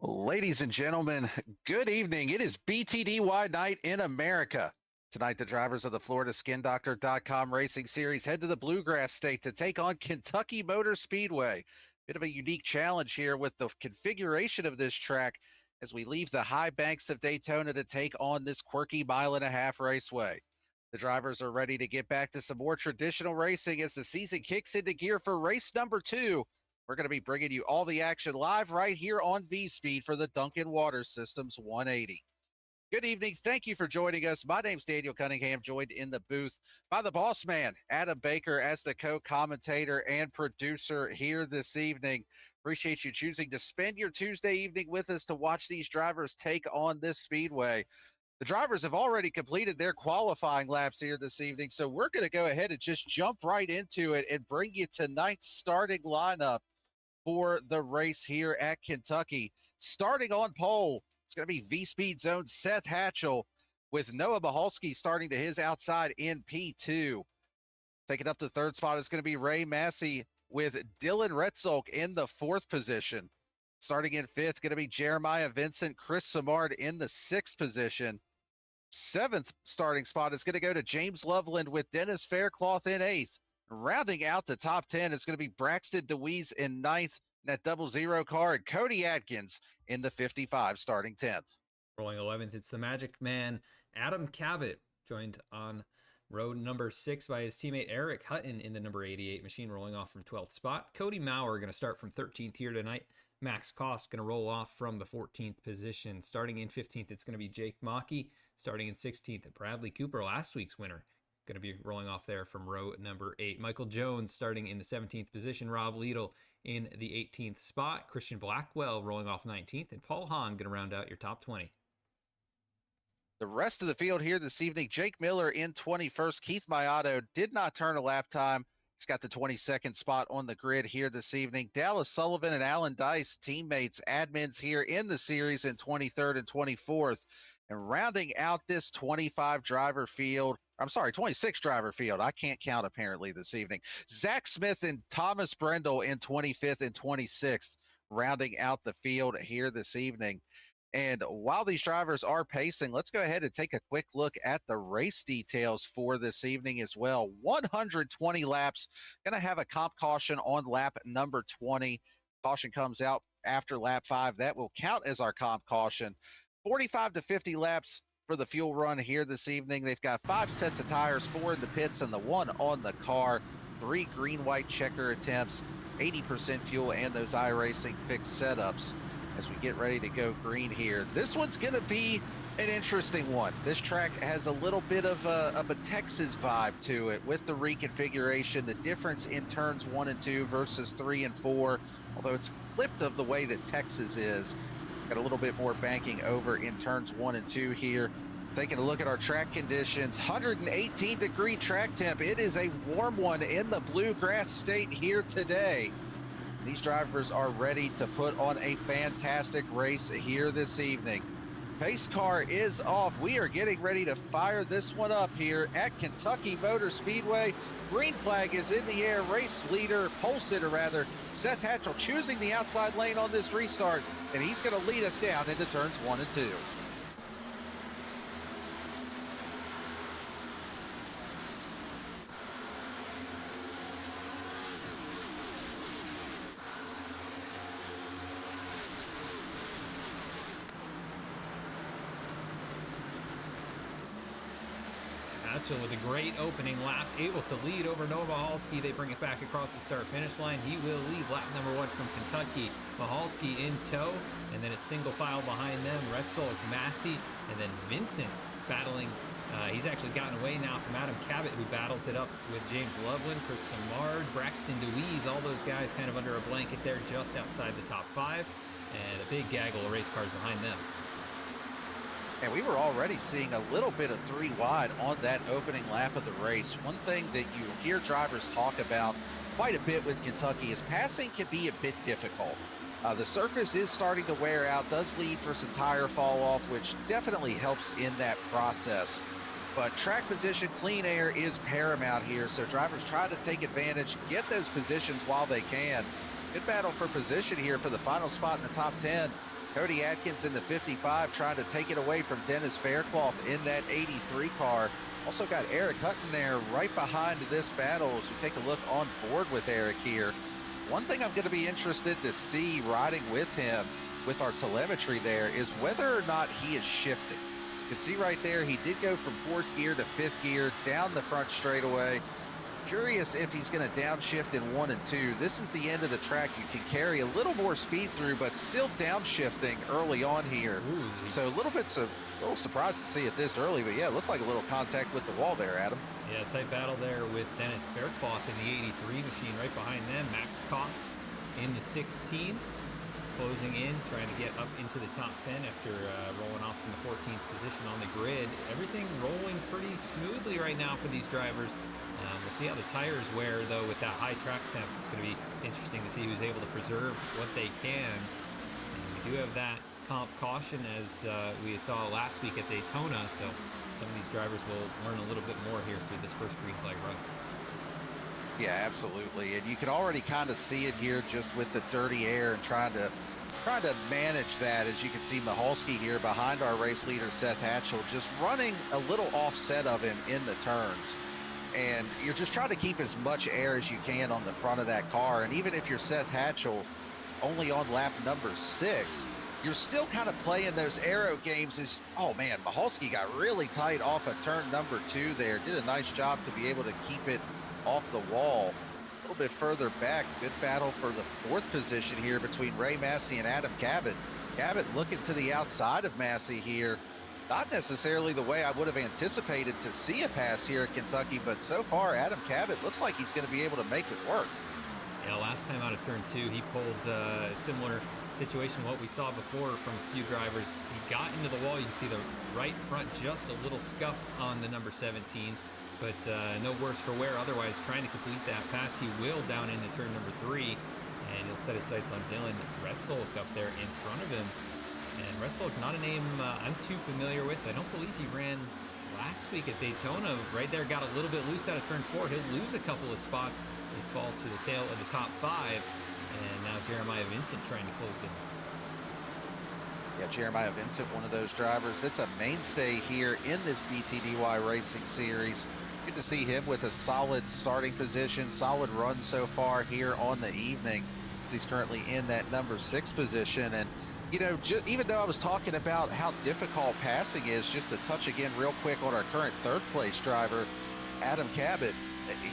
Ladies and gentlemen, good evening. It is BTDY night in America. Tonight, the drivers of the FloridaSkinDoctor.com Racing Series head to the Bluegrass State to take on Kentucky Motor Speedway. Bit of a unique challenge here with the configuration of this track as we leave the high banks of Daytona to take on this quirky mile-and-a-half raceway. The drivers are ready to get back to some more traditional racing as the season kicks into gear for race number 2. We're going to be bringing you all the action live right here on VSPEED for the Duncan Water Systems 180. Good evening. Thank you for joining us. My name's Daniel Cunningham, joined in the booth by the boss man, Adam Baker, as the co-commentator and producer here this evening. Appreciate you choosing to spend your Tuesday evening with us to watch these drivers take on this speedway. The drivers have already completed their qualifying laps here this evening, so we're going to go ahead and just jump right into it and bring you tonight's starting lineup for the race here at Kentucky. Starting on pole, it's going to be VSPEED's own Seth Hatchell with Noah Mahalski starting to his outside in P2. Taking up the third spot is going to be Ray Massey with Dylan Retzolk in the fourth position. Starting in fifth, going to be Jeremiah Vincent, Chris Samard in the sixth position. Seventh starting spot is going to go to James Loveland with Dennis Faircloth in eighth. Rounding out the top 10 is going to be Braxton DeWeese in ninth in that 00 car, and Cody Atkins in the 55 starting 10th. Rolling 11th, it's the Magic Man, Adam Cabot, joined on row number 6 by his teammate Eric Hutton in the number 88 machine, rolling off from 12th spot. Cody Maurer going to start from 13th here tonight. Max Koss going to roll off from the 14th position. Starting in 15th, it's going to be Jake Mockey. Starting in 16th, Bradley Cooper, last week's winner, going to be rolling off there from row number 8. Michael Jones starting in the 17th position. Rob Liedl in the 18th spot. Christian Blackwell rolling off 19th. And Paul Hahn going to round out your top 20. The rest of the field here this evening, Jake Miller in 21st. Keith Mayato did not turn a lap time. He's got the 22nd spot on the grid here this evening. Dallas Sullivan and Alan Dice, teammates, admins here in the series in 23rd and 24th. And rounding out this 26 driver field, I can't count apparently this evening. Zach Smith and Thomas Brendel in 25th and 26th, rounding out the field here this evening. And while these drivers are pacing, let's go ahead and take a quick look at the race details for this evening as well. 120 laps, going to have a comp caution on lap number 20. Caution comes out after lap 5. That will count as our comp caution. 45 to 50 laps for the fuel run here this evening. They've got 5 sets of tires, 4 in the pits and the 1 on the car. 3 green-white checker attempts, 80% fuel, and those iRacing fixed setups as we get ready to go green here. This one's going to be an interesting one. This track has a little bit of a Texas vibe to it with the reconfiguration, the difference in turns 1 and 2 versus 3 and 4, although it's flipped of the way that Texas is. Got a little bit more banking over in turns 1 and 2 here. Taking a look at our track conditions, 118-degree track temp. It is a warm one in the Bluegrass State here today. These drivers are ready to put on a fantastic race here this evening. Pace car is off. We are getting ready to fire this one up here at Kentucky Motor Speedway. Green flag is in the air. Race leader, pole sitter rather, Seth Hatchell choosing the outside lane on this restart, and he's going to lead us down into turns 1 and 2. Hatchell with a great opening lap, able to lead over Noah Mahalski. They bring it back across the start-finish line. He will lead lap number 1 from Kentucky. Mahalski in tow, and then it's single file behind them. Retzolk, Massey, and then Vincent battling. He's actually gotten away now from Adam Cabot, who battles it up with James Loveland, Chris Samard, Braxton DeWeese, all those guys kind of under a blanket there just outside the top 5, and a big gaggle of race cars behind them. And we were already seeing a little bit of 3 wide on that opening lap of the race. One thing that you hear drivers talk about quite a bit with Kentucky is passing can be a bit difficult. The surface is starting to wear out, does lead for some tire fall off, which definitely helps in that process. But track position, clean air is paramount here, so drivers try to take advantage, get those positions while they can. Good battle for position here for the final spot in the top 10. Cody Atkins in the 55 trying to take it away from Dennis Faircloth in that 83 car. Also got Eric Hutton there right behind this battle as we take a look on board with Eric here. One thing I'm going to be interested to see riding with him with our telemetry there is whether or not he is shifting. You can see right there, he did go from 4th gear to 5th gear down the front straightaway. Curious if he's going to downshift in 1 and 2. This is the end of the track. You can carry a little more speed through, but still downshifting early on here. Ooh, so a little surprised to see it this early, but yeah, it looked like a little contact with the wall there, Adam. Yeah, tight battle there with Dennis Faircloth in the 83 machine. Right behind them, Max Cox in the 16. It's closing in, trying to get up into the top 10 after rolling off from the 14th position on the grid. Everything rolling pretty smoothly right now for these drivers. We'll see how the tires wear, though, with that high track temp. It's going to be interesting to see who's able to preserve what they can. And we do have that comp caution, as we saw last week at Daytona, so some of these drivers will learn a little bit more here through this first green flag run. Yeah, absolutely. And you can already kind of see it here just with the dirty air and trying to manage that. As you can see, Mahalski here behind our race leader, Seth Hatchell, just running a little offset of him in the turns. And you're just trying to keep as much air as you can on the front of that car. And even if you're Seth Hatchell only on lap number 6, you're still kind of playing those aero games. As, oh man, Mahalski got really tight off of turn number 2 there. Did a nice job to be able to keep it off the wall. A little bit further back, good battle for the 4th position here between Ray Massey and Adam Cabot. Cabot looking to the outside of Massey here. Not necessarily the way I would have anticipated to see a pass here at Kentucky, but so far Adam Cabot looks like he's going to be able to make it work. Yeah, last time out of turn 2, he pulled a similar situation what we saw before from a few drivers. He got into the wall. You can see the right front just a little scuffed on the number 17, but no worse for wear. Otherwise, trying to complete that pass, he will down into turn number 3, and he'll set his sights on Dylan Retzolk up there in front of him. And Retzolk, not a name I'm too familiar with. I don't believe he ran last week at Daytona. Right there, got a little bit loose out of turn 4. He'll lose a couple of spots and fall to the tail of the top 5. And now Jeremiah Vincent trying to close in. Yeah, Jeremiah Vincent, one of those drivers that's a mainstay here in this BTDY Racing Series. Good to see him with a solid starting position, solid run so far here on the evening. He's currently in that number 6 position. And you know, even though I was talking about how difficult passing is, just to touch again real quick on our current 3rd place driver, Adam Cabot,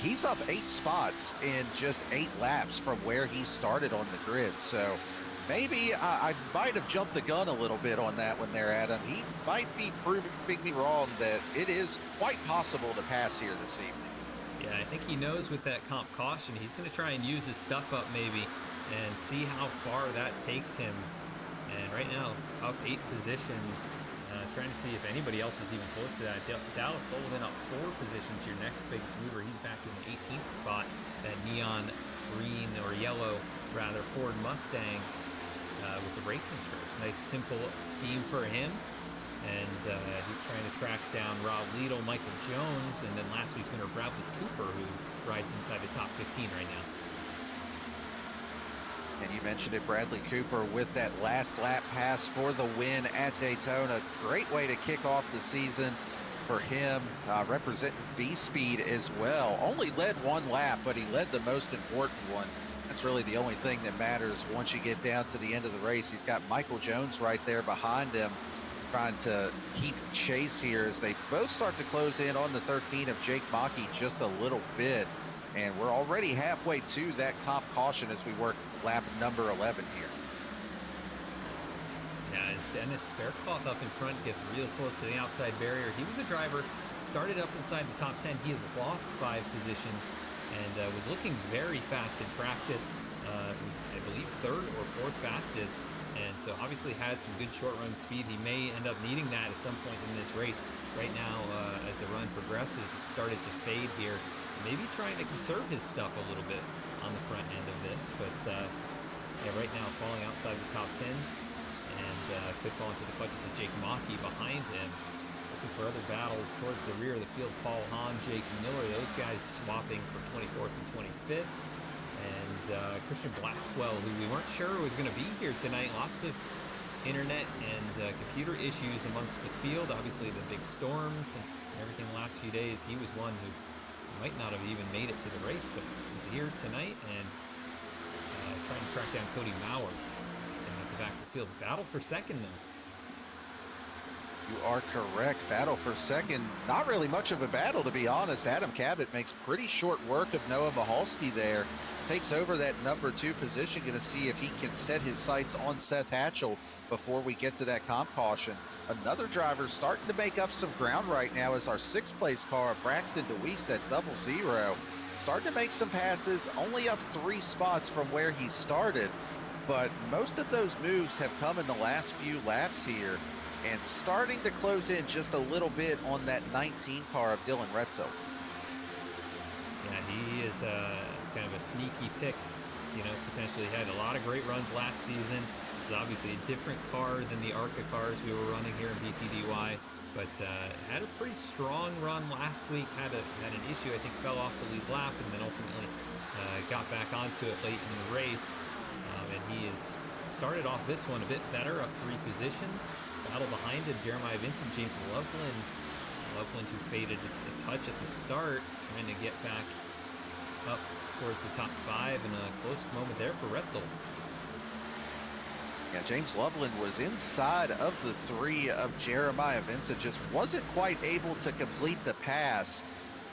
he's up 8 spots in just 8 laps from where he started on the grid. So maybe I might have jumped the gun a little bit on that one there, Adam. He might be proving me wrong that it is quite possible to pass here this evening. Yeah, I think he knows with that comp caution, he's going to try and use his stuff up maybe and see how far that takes him. And right now, up 8 positions, trying to see if anybody else is even close to that. Dallas Sullivan up 4 positions, your next biggest mover. He's back in the 18th spot. That neon green, or yellow, rather, Ford Mustang with the racing stripes. Nice, simple scheme for him. And he's trying to track down Rob Liedl, Michael Jones, and then last week's winner, Bradley Cooper, who rides inside the top 15 right now. And you mentioned it, Bradley Cooper with that last lap pass for the win at Daytona. Great way to kick off the season for him, representing VSPEED as well. Only led 1 lap, but he led the most important one. That's really the only thing that matters once you get down to the end of the race. He's got Michael Jones right there behind him, trying to keep chase here as they both start to close in on the 13 of Jake Maki just a little bit. And we're already halfway to that comp caution as we work lap number 11 here. Yeah, as Dennis Faircloth up in front gets real close to the outside barrier. He was a driver, started up inside the top 10. He has lost 5 positions and was looking very fast in practice. He was, I believe, 3rd or 4th fastest. And so obviously had some good short run speed. He may end up needing that at some point in this race. Right now, as the run progresses, it started to fade here. Maybe trying to conserve his stuff a little bit on the front end of this, but yeah, right now falling outside the top 10 and could fall into the clutches of Jake Maki behind him. Looking for other battles towards the rear of the field. Paul Hahn, Jake Miller, those guys swapping for 24th and 25th. And Christian Blackwell, who we weren't sure was going to be here tonight. Lots of internet and computer issues amongst the field. Obviously, the big storms and everything the last few days. He was one who might not have even made it to the race, but he's here tonight and trying to track down Cody Mauer down at the back of the field. Battle for second, though. You are correct. Battle for second. Not really much of a battle, to be honest. Adam Cabot makes pretty short work of Noah Michalski there. Takes over that number 2 position. Going to see if he can set his sights on Seth Hatchell before we get to that comp caution. Another driver starting to make up some ground right now is our 6th place car, Braxton DeWeese at 00. Starting to make some passes, only up 3 spots from where he started. But most of those moves have come in the last few laps here, and starting to close in just a little bit on that 19 car of Dylan Retzel. Yeah, he is kind of a sneaky pick. You know, potentially had a lot of great runs last season. This is obviously a different car than the ARCA cars we were running here in BTDY, but had a pretty strong run last week. Had an issue, I think, fell off the lead lap, and then ultimately got back onto it late in the race. And he has started off this one a bit better, up 3 positions. Battle behind him, Jeremiah Vincent, James Loveland. Loveland, who faded a touch at the start, trying to get back up towards the top 5, and a close moment there for Retzel. Yeah, James Loveland was inside of the 3 of Jeremiah Vincent, just wasn't quite able to complete the pass.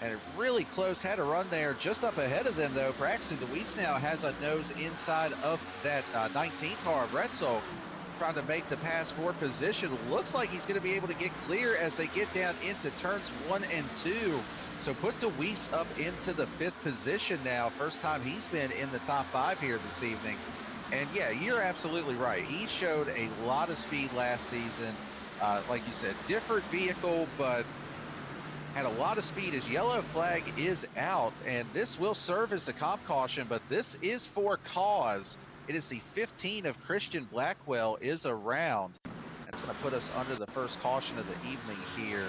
And really close, had a run there just up ahead of them, though. Braxton DeWeese now has a nose inside of that 19 car of Retzel, trying to make the pass for position. Looks like he's going to be able to get clear as they get down into turns 1 and 2. So put DeWeese up into the 5th position now. First time he's been in the top 5 here this evening. And yeah, you're absolutely right. He showed a lot of speed last season. Like you said, different vehicle, but had a lot of speed. His yellow flag is out, and this will serve as the comp caution, but this is for cause. It is the 15 of Christian Blackwell is around. That's going to put us under the first caution of the evening here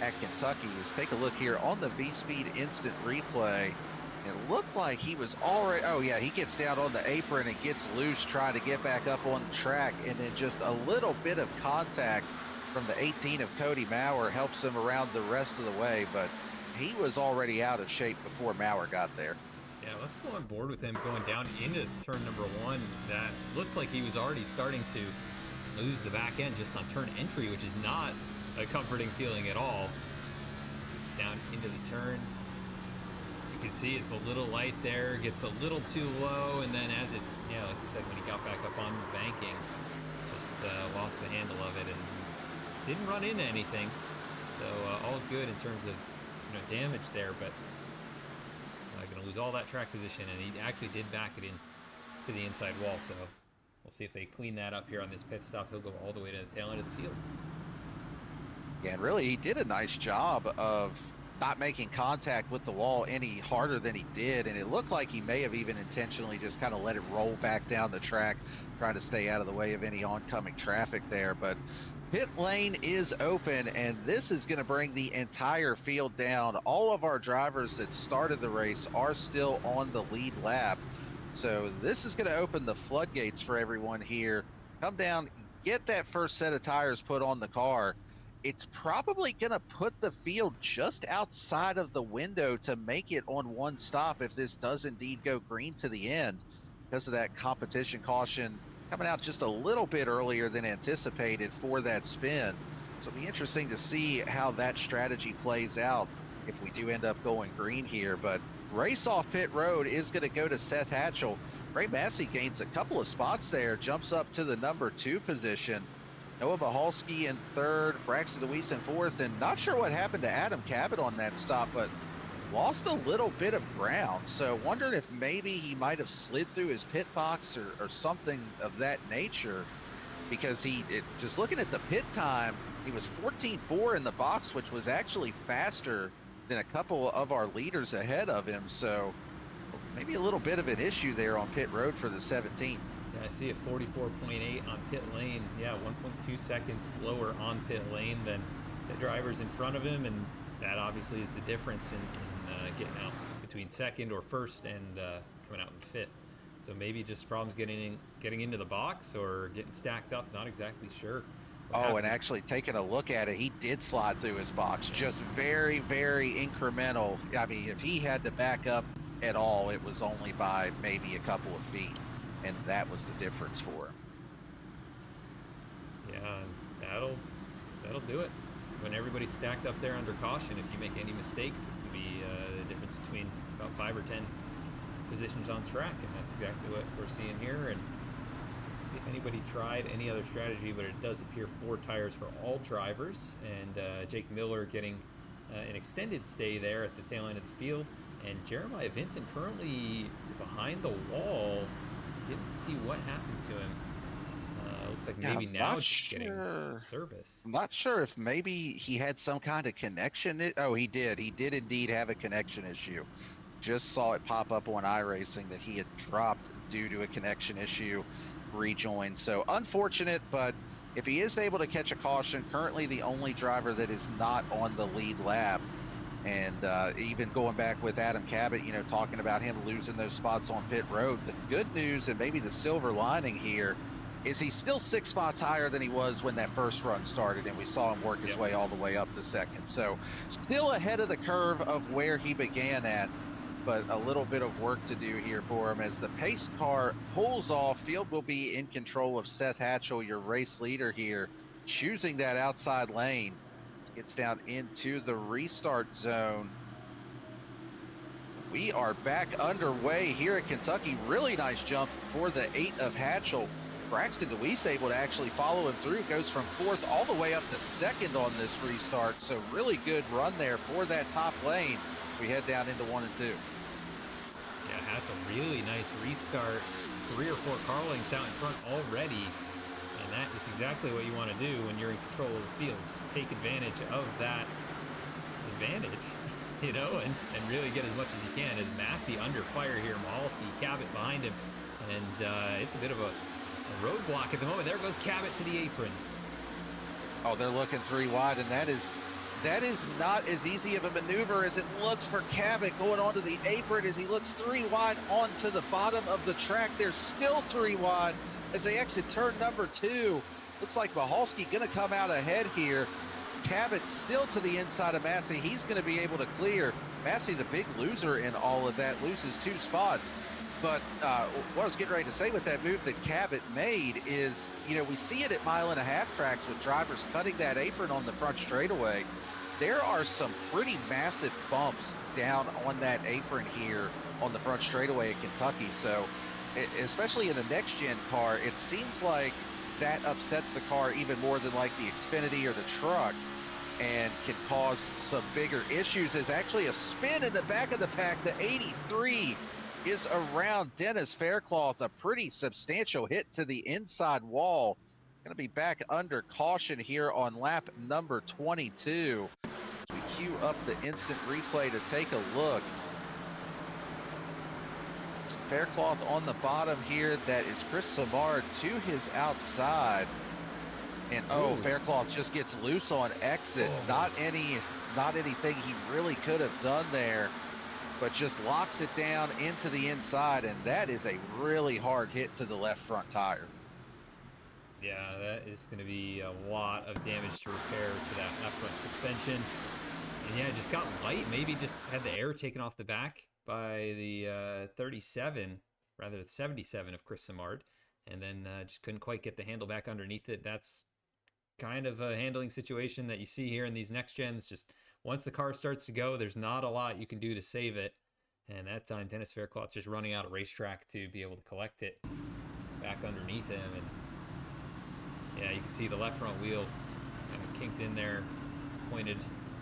at Kentucky. Let's take a look here on the VSPEED instant replay. It looked like he was already, oh yeah, he gets down on the apron and gets loose trying to get back up on the track, and then just a little bit of contact from the 18 of Cody Mauer helps him around the rest of the way, but he was already out of shape before Mauer got there. Yeah, let's go on board with him going down into turn number 1. That looked like he was already starting to lose the back end just on turn entry, which is not a comforting feeling at all. Gets down into the turn. You can see it's a little light there, gets a little too low, and then as it, yeah, like you said, when he got back up on the banking, just lost the handle of it and didn't run into anything. So all good in terms of damage there, but going to lose all that track position, and he actually did back it in to the inside wall. So we'll see if they clean that up here on this pit stop. He'll go all the way to the tail end of the field. Yeah, and really he did a nice job of not making contact with the wall any harder than he did, and it looked like he may have even intentionally just kind of let it roll back down the track, trying to stay out of the way of any oncoming traffic there. But pit lane is open, and this is going to bring the entire field down. All of our drivers that started the race are still on the lead lap. So this is going to open the floodgates for everyone here. Come down, get that first set of tires put on the car. It's probably going to put the field just outside of the window to make it on one stop if this does indeed go green to the end, because of that competition caution coming out just a little bit earlier than anticipated for that spin. So it'll be interesting to see how that strategy plays out if we do end up going green here. But race off pit road is going to go to Seth Hatchell. Ray Massey gains a couple of spots there, jumps up to the number 2 position. Noah Michalski in 3rd, Braxton DeWeese in 4th, and not sure what happened to Adam Cabot on that stop, but lost a little bit of ground. So wondering if maybe he might have slid through his pit box or something of that nature, because just looking at the pit time, he was 14.4 in the box, which was actually faster than a couple of our leaders ahead of him. So maybe a little bit of an issue there on pit road for the 17. Yeah, I see a 44.8 on pit lane. Yeah, 1.2 seconds slower on pit lane than the drivers in front of him, and that obviously is the difference in getting out between 2nd or 1st and coming out in 5th. So maybe just problems getting into the box or getting stacked up. Not exactly sure what Oh, and happened. actually taking a look at it, he did slide through his box. Just very, very incremental. I mean, if he had to back up at all, it was only by maybe a couple of feet, and that was the difference for him. Yeah, and that'll do it. When everybody's stacked up there under caution, if you make any mistakes, it can be the difference between about 5 or 10 positions on track, and that's exactly what we're seeing here. And see if anybody tried any other strategy, but it does appear 4 tires for all drivers, and Jake Miller getting an extended stay there at the tail end of the field, and Jeremiah Vincent currently behind the wall. Didn't see what happened to him. Looks like Yeah, maybe I'm now not just getting sure. service. I'm not sure if maybe he had some kind of connection. Oh, he did. He did indeed have a connection issue. Just saw it pop up on iRacing that he had dropped due to a connection issue, rejoined. So unfortunate, but if he is able to catch a caution, currently the only driver that is not on the lead lap. And even going back with Adam Cabot, you know, talking about him losing those spots on pit road, the good news and maybe the silver lining here is he's still 6 spots higher than he was when that first run started, and we saw him work his Yep. way all the way up to second. So still ahead of the curve of where he began at, but a little bit of work to do here for him as the pace car pulls off. Field will be in control of Seth Hatchell, your race leader here, choosing that outside lane. Gets down into the restart zone. We are back underway here at Kentucky. Really nice jump for the 8 of Hatchell. Braxton DeWeese able to actually follow him through. Goes from 4th all the way up to 2nd on this restart. So really good run there for that top lane as we head down into 1 and 2. Yeah, that's a really nice restart. 3 or 4 car lengths out in front already. And that is exactly what you want to do when you're in control of the field. Just take advantage of that advantage, you know, and really get as much as you can. As Massey under fire here, Mahalski, Cabot behind him. And it's a bit of a roadblock at the moment. There goes Cabot to the apron. Oh, they're looking 3 wide, and that is not as easy of a maneuver as it looks for Cabot going onto the apron as he looks 3 wide onto the bottom of the track. They're still 3 wide as they exit turn number 2. Looks like Mahalski going to come out ahead here. Cabot still to the inside of Massey. He's going to be able to clear. Massey, the big loser in all of that, loses 2 spots. But what I was getting ready to say with that move that Cabot made is, you know, we see it at 1.5-mile tracks with drivers cutting that apron on the front straightaway. There are some pretty massive bumps down on that apron here on the front straightaway at Kentucky. So especially in the next gen car, it seems like that upsets the car even more than like the Xfinity or the truck, and can cause some bigger issues. There's actually a spin in the back of the pack. The 83 is around Dennis Faircloth, a pretty substantial hit to the inside wall. Going to be back under caution here on lap number 22. As we queue up the instant replay to take a look. Faircloth on the bottom here. That is Chris Samard to his outside. And Faircloth just gets loose on exit. Not anything he really could have done there, but just locks it down into the inside, and that is a really hard hit to the left front tire. Yeah, that is going to be a lot of damage to repair to that left front suspension. And yeah, it just got light. Maybe just had the air taken off the back by the 37, rather the 77 of Chris Samard, and then just couldn't quite get the handle back underneath it. That's kind of a handling situation that you see here in these next gens. Just once the car starts to go, there's not a lot you can do to save it. And that time, Dennis Faircloth just running out of racetrack to be able to collect it back underneath him. And yeah, you can see the left front wheel kind of kinked in there, pointed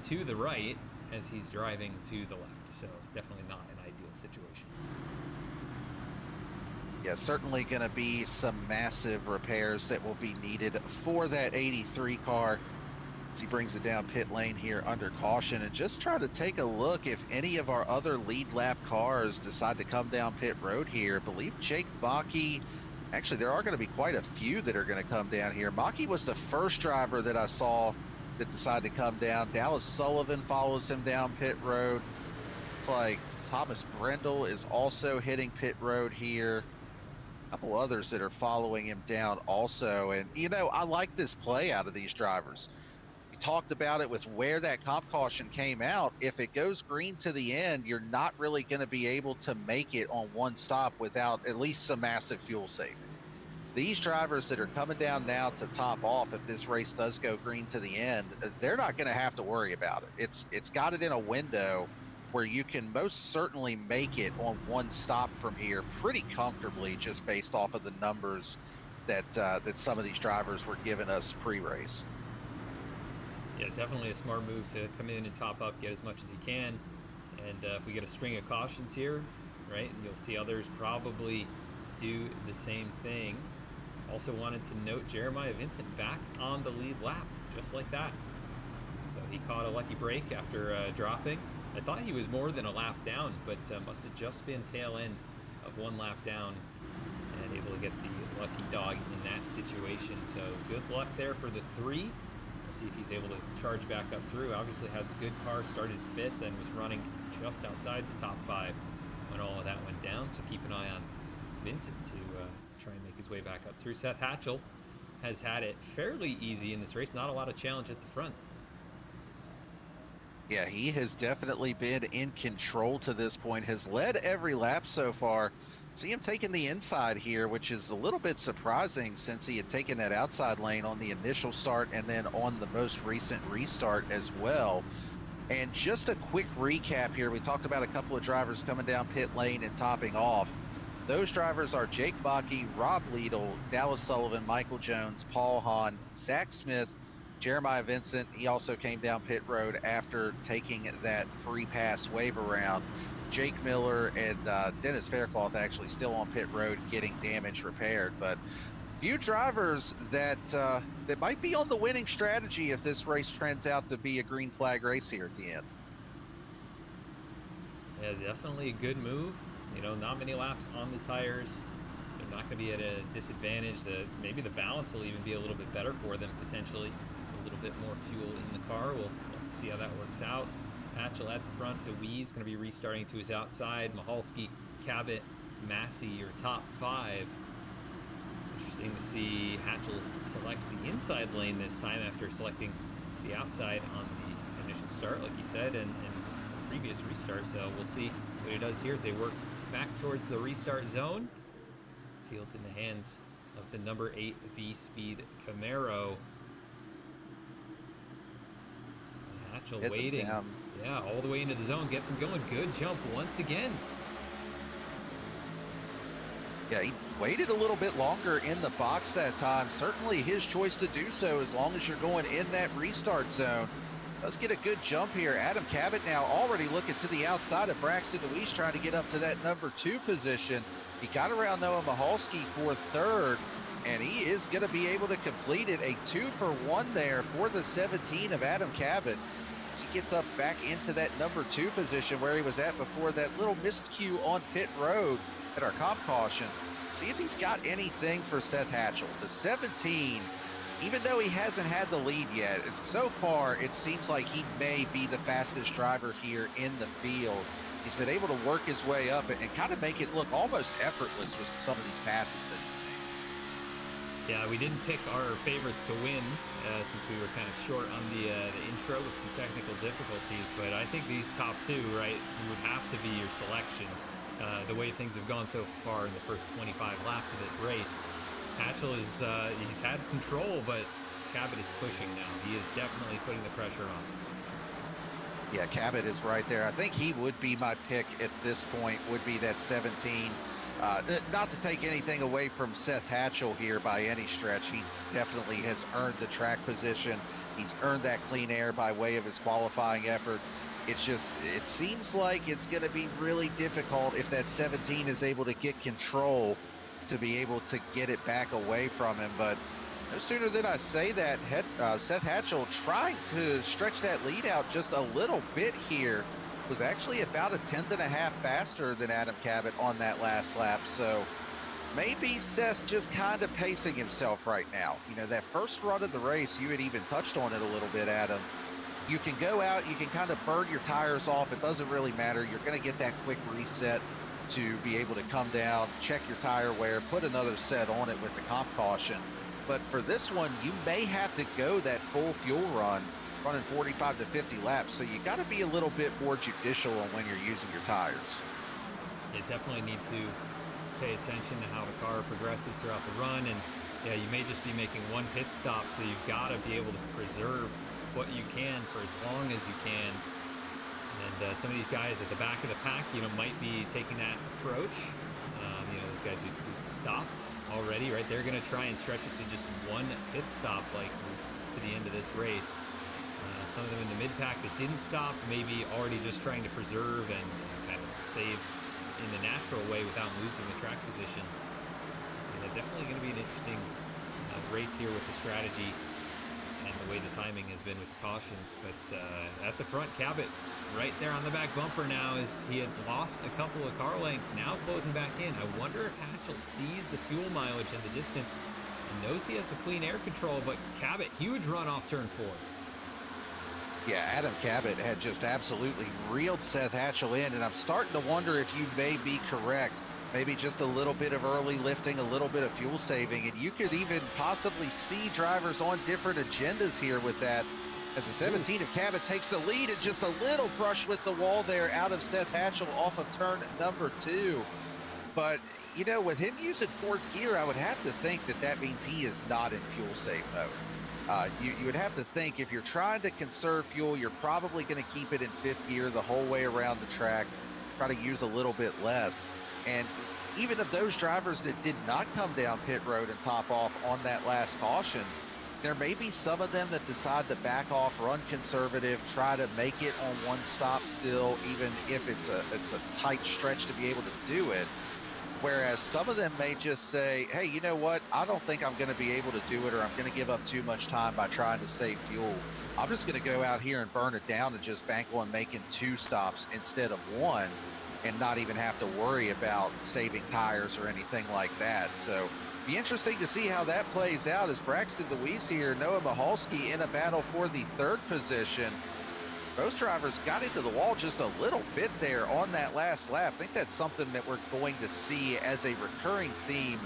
to the right as he's driving to the left. So definitely not an ideal situation. Yeah, certainly going to be some massive repairs that will be needed for that 83 car as he brings it down pit lane here under caution. And just try to take a look if any of our other lead lap cars decide to come down pit road here. I believe Jake Bakke, actually there are going to be quite a few that are going to come down here. Bakke was the first driver that I saw that decided to come down. Dallas Sullivan follows him down pit road. It's like Thomas Brendel is also hitting pit road here. couple others that are following him down also. And, I like this play out of these drivers. We talked about it with where that comp caution came out. If it goes green to the end, you're not really going to be able to make it on one stop without at least some massive fuel saving. These drivers that are coming down now to top off, if this race does go green to the end, they're not going to have to worry about it. It's got it in a window where you can most certainly make it on one stop from here pretty comfortably, just based off of the numbers that some of these drivers were giving us pre-race. Yeah, definitely a smart move to come in and top up, get as much as you can. And if we get a string of cautions here, right, you'll see others probably do the same thing. Also wanted to note Jeremiah Vincent back on the lead lap, just like that. So he caught a lucky break after dropping. I thought he was more than a lap down, but must have just been tail end of one lap down and able to get the lucky dog in that situation. So good luck there for the 3. We'll see if he's able to charge back up through. Obviously has a good car, started 5th and was running just outside the top 5 when all of that went down. So keep an eye on Vincent to try and make his way back up through. Seth Hatchell has had it fairly easy in this race. Not a lot of challenge at the front. Yeah, he has definitely been in control to this point, has led every lap so far. See him taking the inside here, which is a little bit surprising since he had taken that outside lane on the initial start and then on the most recent restart as well. And just a quick recap here. We talked about a couple of drivers coming down pit lane and topping off. Those drivers are Jake Bakke, Rob Liedl, Dallas Sullivan, Michael Jones, Paul Hahn, Zach Smith, Jeremiah Vincent. He also came down pit road after taking that free pass wave around. Jake Miller and Dennis Faircloth actually still on pit road getting damage repaired. But few drivers that might be on the winning strategy if this race turns out to be a green flag race here at the end. Yeah, definitely a good move. Not many laps on the tires. They're not going to be at a disadvantage. Maybe the balance will even be a little bit better for them potentially. A little bit more fuel in the car. We'll have to see how that works out. Hatchell at the front. DeWeese going to be restarting to his outside. Mahalski, Cabot, Massey, your top 5. Interesting to see Hatchell selects the inside lane this time after selecting the outside on the initial start, like you said, and the previous restart. So we'll see what he does here as they work back towards the restart zone. Field in the hands of the number 8 VSPEED Camaro. And Hatchell waiting. Yeah, all the way into the zone. Gets him going. Good jump once again. Yeah, he waited a little bit longer in the box that time. Certainly his choice to do so as long as you're going in that restart zone. Let's get a good jump here. Adam Cabot now already looking to the outside of Braxton DeWeese, trying to get up to that number 2 position. He got around Noah Mahalski for 3rd, and he is going to be able to complete it. A 2-for-1 there for the 17 of Adam Cabot as he gets up back into that number 2 position where he was at before that little miscue on pit road at our comp caution. See if he's got anything for Seth Hatchell. The 17, even though he hasn't had the lead yet, so far it seems like he may be the fastest driver here in the field. He's been able to work his way up and kind of make it look almost effortless with some of these passes that he's made. Yeah, we didn't pick our favorites to win since we were kind of short on the intro with some technical difficulties, but I think these top 2, right, would have to be your selections. The way things have gone so far in the first 25 laps of this race. Hatchell is he's had control, but Cabot is pushing now. He is definitely putting the pressure on. Yeah, Cabot is right there. I think he would be my pick at this point, would be that 17. Not to take anything away from Seth Hatchell here by any stretch. He definitely has earned the track position. He's earned that clean air by way of his qualifying effort. It's just, it seems like it's going to be really difficult if that 17 is able to get control to be able to get it back away from him. But no sooner than I say that, Seth Hatchell trying to stretch that lead out just a little bit here. Was actually about 1/10 and a half faster than Adam Cabot on that last lap. So maybe Seth just kind of pacing himself right now. That first run of the race, you had even touched on it a little bit, Adam. You can go out, you can kind of burn your tires off. It doesn't really matter. You're going to get that quick reset. to be able to come down, check your tire wear, put another set on it with the comp caution. But for this one, you may have to go that full fuel run, running 45 to 50 laps. So you got to be a little bit more judicial on when you're using your tires. You definitely need to pay attention to how the car progresses throughout the run. And yeah, you may just be making one pit stop, so you've got to be able to preserve what you can for as long as you can. And some of these guys at the back of the pack, might be taking that approach. Those guys who stopped already, right? They're going to try and stretch it to just one pit stop, like to the end of this race. Some of them in the mid pack that didn't stop, maybe already just trying to preserve and kind of save in the natural way without losing the track position. So definitely going to be an interesting race here with the strategy and the way the timing has been with the cautions. But at the front, Cabot right there on the back bumper now, as he had lost a couple of car lengths, now closing back in. I wonder if Hatchell sees the fuel mileage and the distance and knows he has the clean air control, but Cabot, huge run off turn 4. Yeah, Adam Cabot had just absolutely reeled Seth Hatchell in, and I'm starting to wonder if you may be correct. Maybe just a little bit of early lifting, a little bit of fuel saving, and you could even possibly see drivers on different agendas here with that. As the 17 of Cabot takes the lead, and just a little brush with the wall there out of Seth Hatchell off of turn number 2. But, with him using 4th gear, I would have to think that means he is not in fuel save mode. You would have to think if you're trying to conserve fuel, you're probably going to keep it in 5th gear the whole way around the track, try to use a little bit less. And even of those drivers that did not come down pit road and top off on that last caution, there may be some of them that decide to back off, run conservative, try to make it on one stop still, even if it's a tight stretch to be able to do it. Whereas some of them may just say, hey, you know what? I don't think I'm going to be able to do it, or I'm going to give up too much time by trying to save fuel. I'm just going to go out here and burn it down and just bank on making 2 stops instead of 1 and not even have to worry about saving tires or anything like that. So be interesting to see how that plays out as Braxton DeWeese here, Noah Mahalski in a battle for the 3rd position. Both drivers got into the wall just a little bit there on that last lap. I think that's something that we're going to see as a recurring theme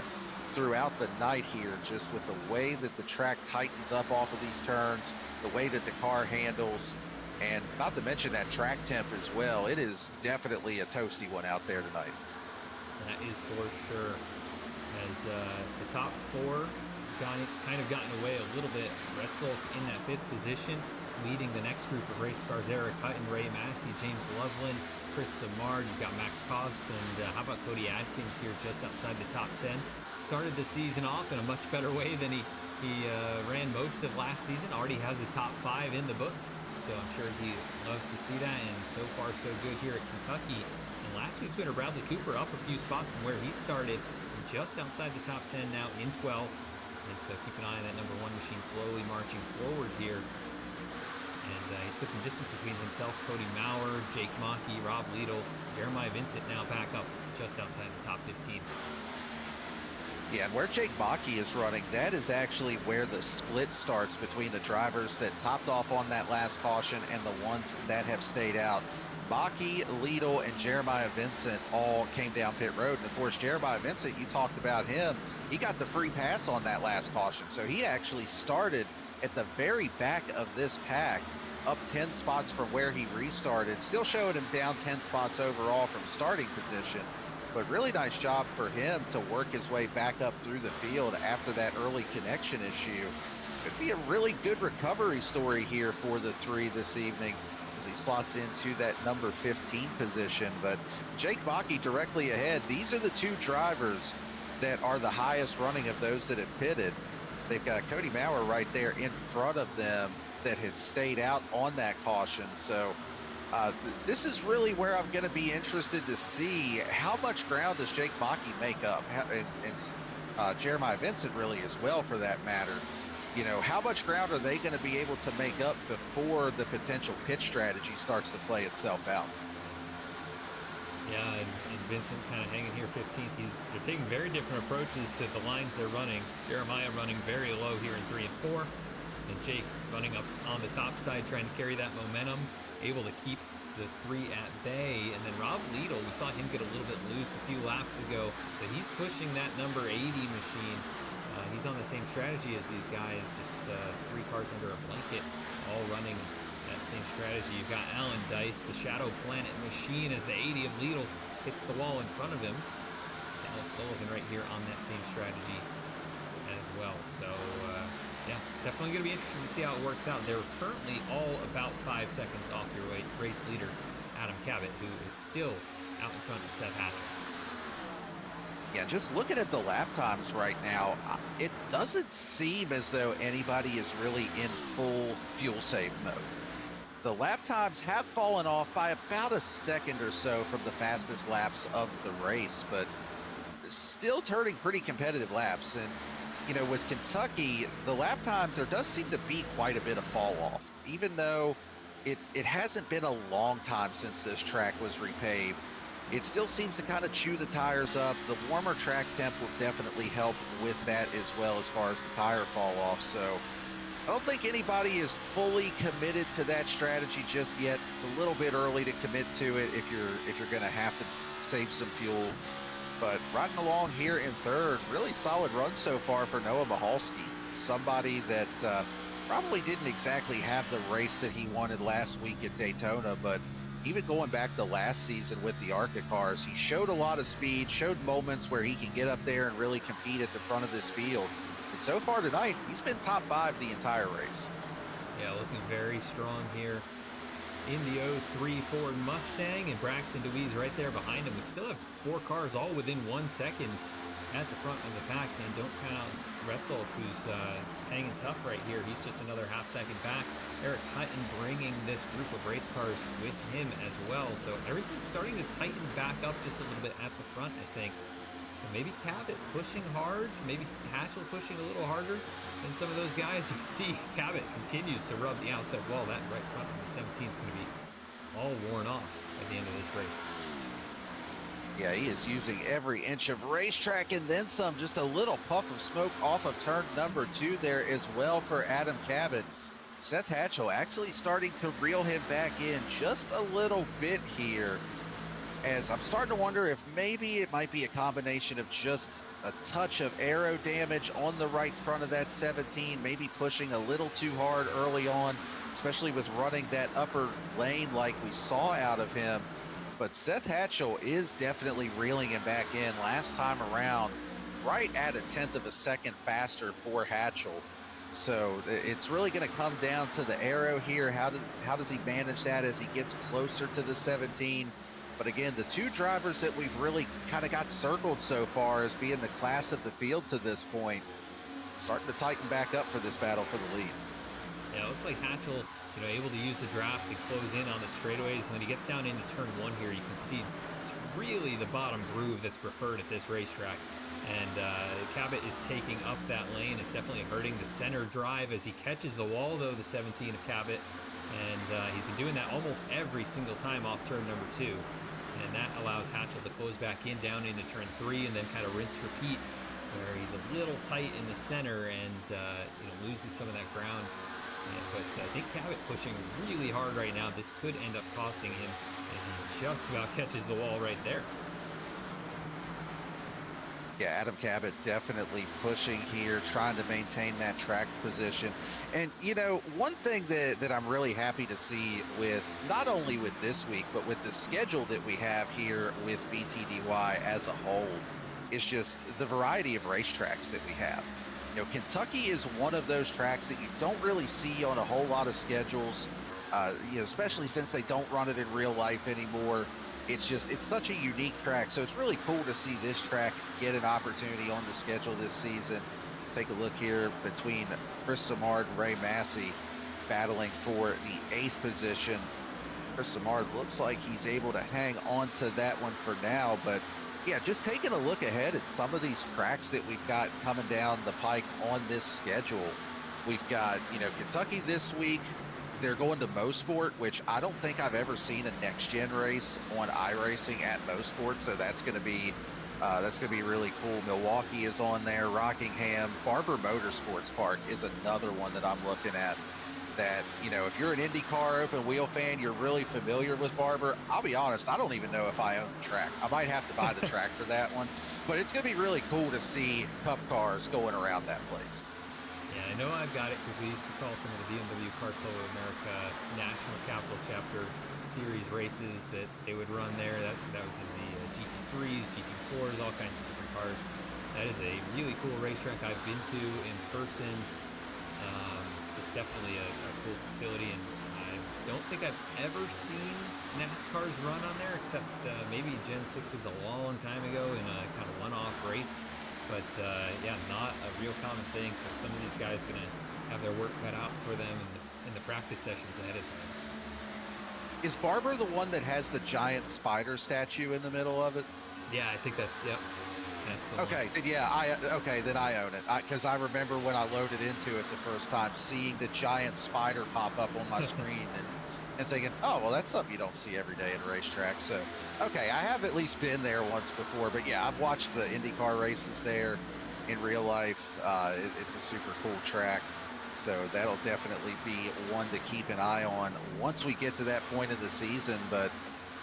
throughout the night here, just with the way that the track tightens up off of these turns, the way that the car handles, and not to mention that track temp as well. It is definitely a toasty one out there tonight. That is for sure. As the top 4 kind of gotten away a little bit. Retzel in that 5th position, leading the next group of race cars. Eric Hutton, Ray Massey, James Loveland, Chris Samard. You've got Max Koss, and how about Cody Adkins here just outside the top 10. Started the season off in a much better way than he ran most of last season. Already has a top 5 in the books, so I'm sure he loves to see that. And so far so good here at Kentucky. And last week's winner Bradley Cooper up a few spots from where he started, just outside the top 10 now in 12th. And so keep an eye on that number 1 machine slowly marching forward here. And he's put some distance between himself, Cody Maurer, Jake Mockey, Rob Liedl, Jeremiah Vincent now back up just outside the top 15. Yeah, and where Jake Mockey is running, that is actually where the split starts between the drivers that topped off on that last caution and the ones that have stayed out. Mockey, Liedl, and Jeremiah Vincent all came down pit road. And of course, Jeremiah Vincent, you talked about him. He got the free pass on that last caution. So he actually started at the very back of this pack, up 10 spots from where he restarted. Still showing him down 10 spots overall from starting position. But really nice job for him to work his way back up through the field after that early connection issue. Could be a really good recovery story here for the 3 this evening as he slots into that number 15 position. But Jake Mockey directly ahead. These are the 2 drivers that are the highest running of those that have pitted. They've got Cody Maurer right there in front of them that had stayed out on that caution. So this is really where I'm going to be interested to see how much ground does Jake Mockey make up, and Jeremiah Vincent really as well for that matter. How much ground are they going to be able to make up before the potential pit strategy starts to play itself out? Yeah, and Vincent kind of hanging here 15th. They're taking very different approaches to the lines they're running. Jeremiah running very low here in 3 and 4. And Jake running up on the top side, trying to carry that momentum, able to keep the 3 at bay. And then Rob Liedl, we saw him get a little bit loose a few laps ago, so he's pushing that number 80 machine. He's on the same strategy as these guys, just 3 cars under a blanket, all running that same strategy. You've got Alan Dice, the Shadow Planet machine, as the 80 of Liedl hits the wall in front of him. Dallas Sullivan right here on that same strategy as well. So, yeah, definitely going to be interesting to see how it works out. They're currently all about 5 seconds off your race leader, Adam Cabot, who is still out in front of Seth Hatchell. Yeah, just looking at the lap times right now, it doesn't seem as though anybody is really in full fuel save mode. The lap times have fallen off by about a second or so from the fastest laps of the race, but still turning pretty competitive laps. And, you know, with Kentucky, the lap times, there does seem to be quite a bit of fall off, even though it hasn't been a long time since this track was repaved. It still seems to kind of chew the tires up. The warmer track temp will definitely help with that as well, as far as the tire fall off. So I don't think anybody is fully committed to that strategy just yet. It's a little bit early to commit to it if you're going to have to save some fuel. But riding along here in third, really solid run so far for Noah Michalski. Somebody that probably didn't exactly have the race that he wanted last week at Daytona, but even going back to last season with the ARCA cars, he showed a lot of speed, showed moments where he can get up there and really compete at the front of this field. And so far tonight, he's been top 5 the entire race. Yeah, looking very strong here in the 03 Ford Mustang, and Braxton DeWeese right there behind him. We still have 4 cars all within 1 second at the front of the pack, and don't count out Retzel, who's hanging tough right here. He's just another half second back. Eric Hutton bringing this group of race cars with him as well. So everything's starting to tighten back up just a little bit at the front, I think. So maybe Cabot pushing hard, maybe Hatchell pushing a little harder than some of those guys. You can see Cabot continues to rub the outside wall. That right front of the 17 is going to be all worn off at the end of this race. Yeah, he is using every inch of racetrack and then some. Just a little puff of smoke off of turn number 2 there as well for Adam Cabot. Seth Hatchell actually starting to reel him back in just a little bit here, as I'm starting to wonder if maybe it might be a combination of just a touch of aero damage on the right front of that 17, maybe pushing a little too hard early on, especially with running that upper lane like we saw out of him. But Seth Hatchell is definitely reeling him back in. Last time around, right at a 1/10 of a second faster for Hatchell. So it's really going to come down to the aero here. How does he manage that as he gets closer to the 17? But again, the 2 drivers that we've really kind of got circled so far as being the class of the field to this point, starting to tighten back up for this battle for the lead. Yeah, it looks like Hatchell, able to use the draft to close in on the straightaways. And when he gets down into turn 1 here, you can see it's really the bottom groove that's preferred at this racetrack. And Cabot is taking up that lane. It's definitely hurting the center drive as he catches the wall, though, the 17 of Cabot. And he's been doing that almost every single time off turn number 2. And that allows Hatchell to close back in down into turn 3 and then kind of rinse repeat, where he's a little tight in the center and loses some of that ground. But I think Cabot pushing really hard right now. This could end up costing him, as he just about catches the wall right there. Yeah, Adam Cabot definitely pushing here, trying to maintain that track position. And, one thing that I'm really happy to see with, not only with this week, but with the schedule that we have here with BTDY as a whole, is just the variety of racetracks that we have. Kentucky is one of those tracks that you don't really see on a whole lot of schedules, especially since they don't run it in real life anymore. It's such a unique track. So it's really cool to see this track get an opportunity on the schedule this season. Let's take a look here between Chris Simard and Ray Massey battling for the 8th position. Chris Simard looks like he's able to hang on to that one for now, but yeah, just taking a look ahead at some of these tracks that we've got coming down the pike on this schedule. We've got, Kentucky this week. They're going to Mosport, which I don't think I've ever seen a next-gen race on iRacing at Mosport, so that's going to be really cool. Milwaukee is on there, Rockingham. Barber Motorsports Park is another one that I'm looking at that, you know, if you're an IndyCar open wheel fan, you're really familiar with Barber. I'll be honest, I don't even know if I own the track. I might have to buy the track for that one, but it's going to be really cool to see Cup cars going around that place. Yeah, I know I've got it because we used to call some of the BMW Car Club of America National Capital Chapter Series races that they would run there. That was in the GT3s, GT4s, all kinds of different cars. That is a really cool racetrack I've been to in person. Just definitely a cool facility, and I don't think I've ever seen NASCARs run on there, except maybe Gen 6s a long time ago in a kind of one-off race. But yeah, not a real common thing. So some of these guys gonna have their work cut out for them in the practice sessions ahead of time. Is Barber the one that has the giant spider statue in the middle of it? Yeah, I think that's, yep. That's the Okay, one. then yeah, then I own it. Because I remember when I loaded into it the first time, seeing the giant spider pop up on my screen and thinking, oh, well, that's something you don't see every day at a racetrack. So, okay, I have at least been there once before. But yeah, I've watched the IndyCar races there in real life. It's a super cool track. So that'll definitely be one to keep an eye on once we get to that point of the season. But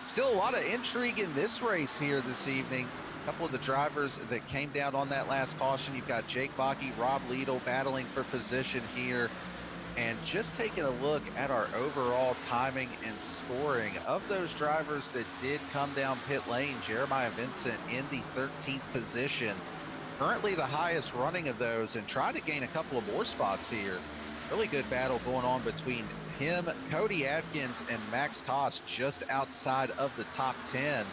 still a lot of intrigue in this race here this evening. A couple of the drivers that came down on that last caution. You've got Jake Bakke, Rob Liedl battling for position here. And just taking a look at our overall timing and scoring of those drivers that did come down pit lane, Jeremiah Vincent in the 13th position. Currently the highest running of those, and trying to gain a couple of more spots here. Really good battle going on between him, Cody Atkins, and Max Koss just outside of the top 10.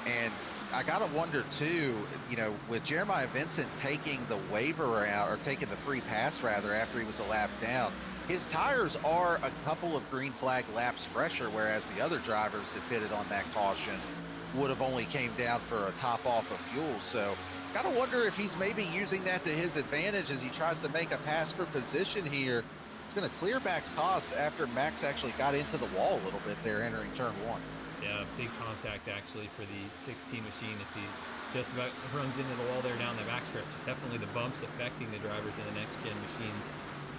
And I gotta wonder too, you know, with Jeremiah Vincent taking the waiver out, or taking the free pass rather, after he was a lap down, his tires are a couple of green flag laps fresher, whereas the other drivers that pitted on that caution would have only came down for a top off of fuel. So gotta wonder if he's maybe using that to his advantage as he tries to make a pass for position here. It's gonna clear Max Koss after Max actually got into the wall a little bit there entering turn one. Yeah, big contact actually for the 16 machine as he just about runs into the wall there down the backstretch. It's definitely the bumps affecting the drivers in the next gen machines.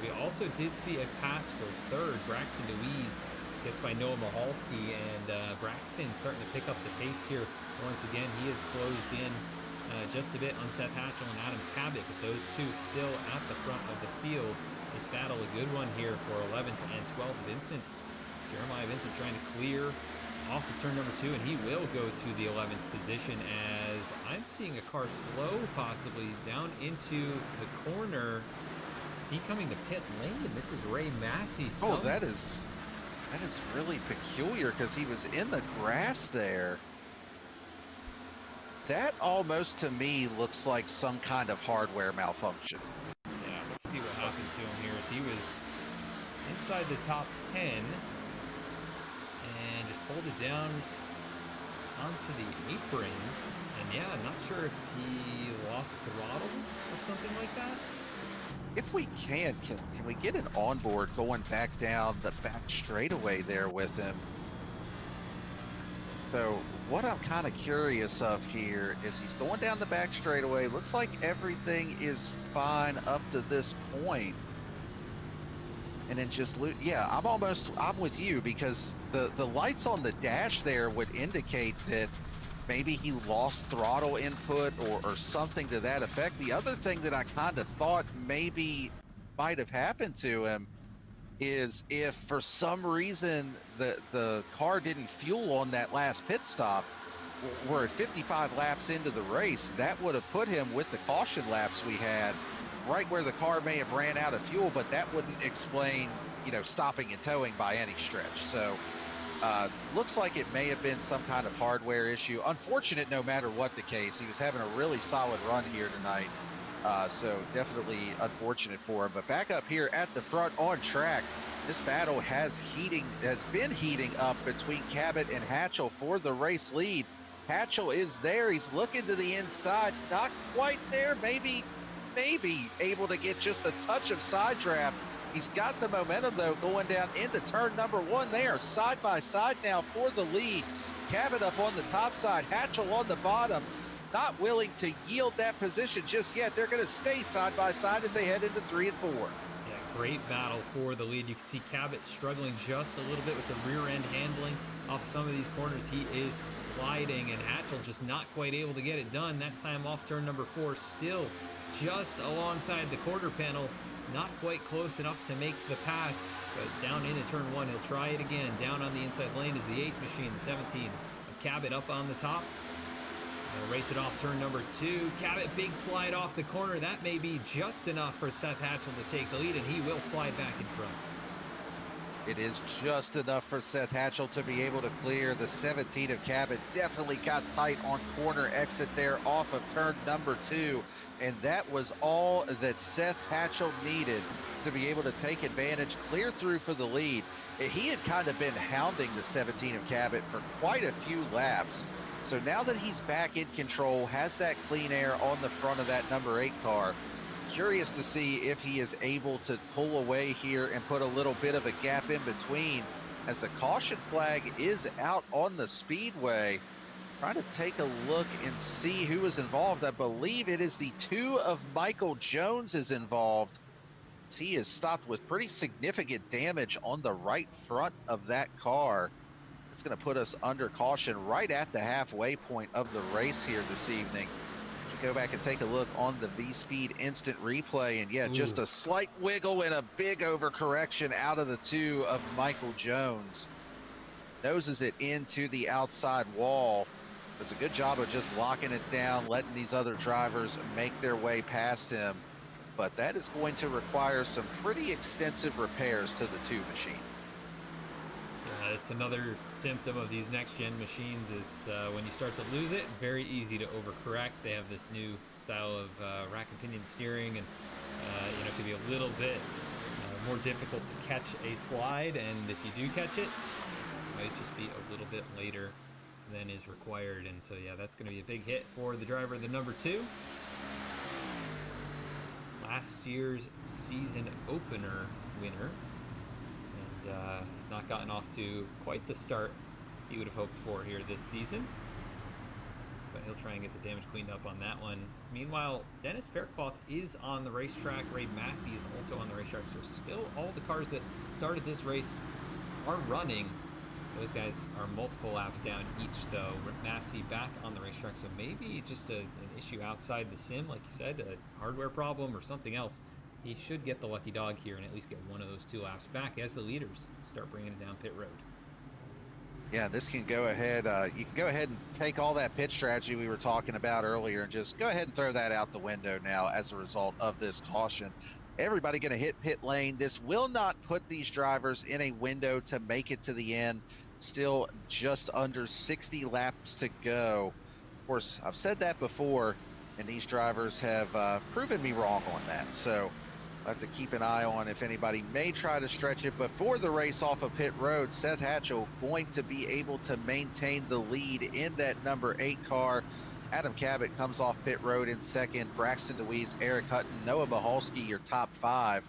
We also did see a pass for third. Braxton DeWeese gets by Noah Mahalski, and Braxton starting to pick up the pace here. Once again, he is closed in just a bit on Seth Hatchell and Adam Cabot, but those two still at the front of the field. This battle a good one here for 11th and 12th. Jeremiah Vincent trying to clear off of turn number 2, and he will go to the 11th position as I'm seeing a car slow possibly down into the corner. Is he coming to pit lane? This is Ray Massey. Oh, that is really peculiar because he was in the grass there. That almost to me looks like some kind of hardware malfunction. Yeah, let's see what happened to him here as he was inside the top 10 and just pulled it down onto the apron. And yeah, I'm not sure if he lost throttle or something like that. If we can we get an onboard going back down the back straightaway there with him? So what I'm kind of curious of here is he's going down the back straightaway. Looks like everything is fine up to this point. And then just, yeah, I'm with you, because the lights on the dash there would indicate that maybe he lost throttle input or something to that effect. The other thing that I kind of thought maybe might have happened to him is if for some reason the car didn't fuel on that last pit stop, we're at 55 laps into the race, that would have put him with the caution laps we had right where the car may have ran out of fuel, but that wouldn't explain, you know, stopping and towing by any stretch. So looks like it may have been some kind of hardware issue. Unfortunate no matter what the case. He was having a really solid run here tonight. So definitely unfortunate for him. But back up here at the front on track, this battle has been heating up between Cabot and Hatchell for the race lead. Hatchell is there. He's looking to the inside. Not quite there. Maybe able to get just a touch of side draft. He's got the momentum, though, going down into turn number 1. They are side by side now for the lead. Cabot up on the top side, Hatchell on the bottom. Not willing to yield that position just yet. They're going to stay side by side as they head into 3 and 4. Yeah, Great battle for the lead. You can see Cabot struggling just a little bit with the rear end handling off some of these corners. He is sliding, and Hatchell just not quite able to get it done. That time off turn number 4, still just alongside the quarter panel. Not quite close enough to make the pass, but down into turn 1, he'll try it again. Down on the inside lane is the 8 machine, the 17 of Cabot up on the top. They'll race it off turn number 2. Cabot, big slide off the corner. That may be just enough for Seth Hatchell to take the lead, and he will slide back in front. It is just enough for Seth Hatchell to be able to clear. The 17 of Cabot definitely got tight on corner exit there off of turn number 2. And that was all that Seth Hatchell needed to be able to take advantage, clear through for the lead. He had kind of been hounding the 17 of Cabot for quite a few laps. So now that he's back in control, has that clean air on the front of that number 8 car, curious to see if he is able to pull away here and put a little bit of a gap in between, as the caution flag is out on the speedway. Trying to take a look and see who is involved. I believe it is the 2 of Michael Jones is involved. He is stopped with pretty significant damage on the right front of that car. It's going to put us under caution right at the halfway point of the race here this evening. Go back and take a look on the VSPEED instant replay, and yeah, just a slight wiggle and a big overcorrection out of the 2 of Michael Jones. Noses it into the outside wall. Does a good job of just locking it down, letting these other drivers make their way past him. But that is going to require some pretty extensive repairs to the 2 machine. It's another symptom of these next-gen machines is when you start to lose it, very easy to overcorrect. They have this new style of rack and pinion steering, and it can be a little bit more difficult to catch a slide, and if you do catch it, it might just be a little bit later than is required. And so yeah, that's going to be a big hit for the driver, the number 2. Last year's season opener winner, and has not gotten off to quite the start he would have hoped for here this season, but he'll try and get the damage cleaned up on that one. Meanwhile, Dennis Faircloth is on the racetrack. Ray Massey is also on the racetrack, so still all the cars that started this race are running. Those guys are multiple laps down each, though. Massey back on the racetrack, so maybe just an issue outside the sim, like you said, a hardware problem or something else. He should get the lucky dog here and at least get one of those 2 laps back as the leaders start bringing it down pit road. Yeah, this can go ahead. You can go ahead and take all that pit strategy we were talking about earlier and just go ahead and throw that out the window now as a result of this caution. Everybody going to hit pit lane. This will not put these drivers in a window to make it to the end. Still just under 60 laps to go. Of course, I've said that before, and these drivers have proven me wrong on that. So I'll have to keep an eye on if anybody may try to stretch it before the race off of pit road. Seth Hatchell going to be able to maintain the lead in that number 8 car. Adam Cabot comes off pit road in second. Braxton DeWeese, Eric Hutton, Noah Bahalski, your top 5.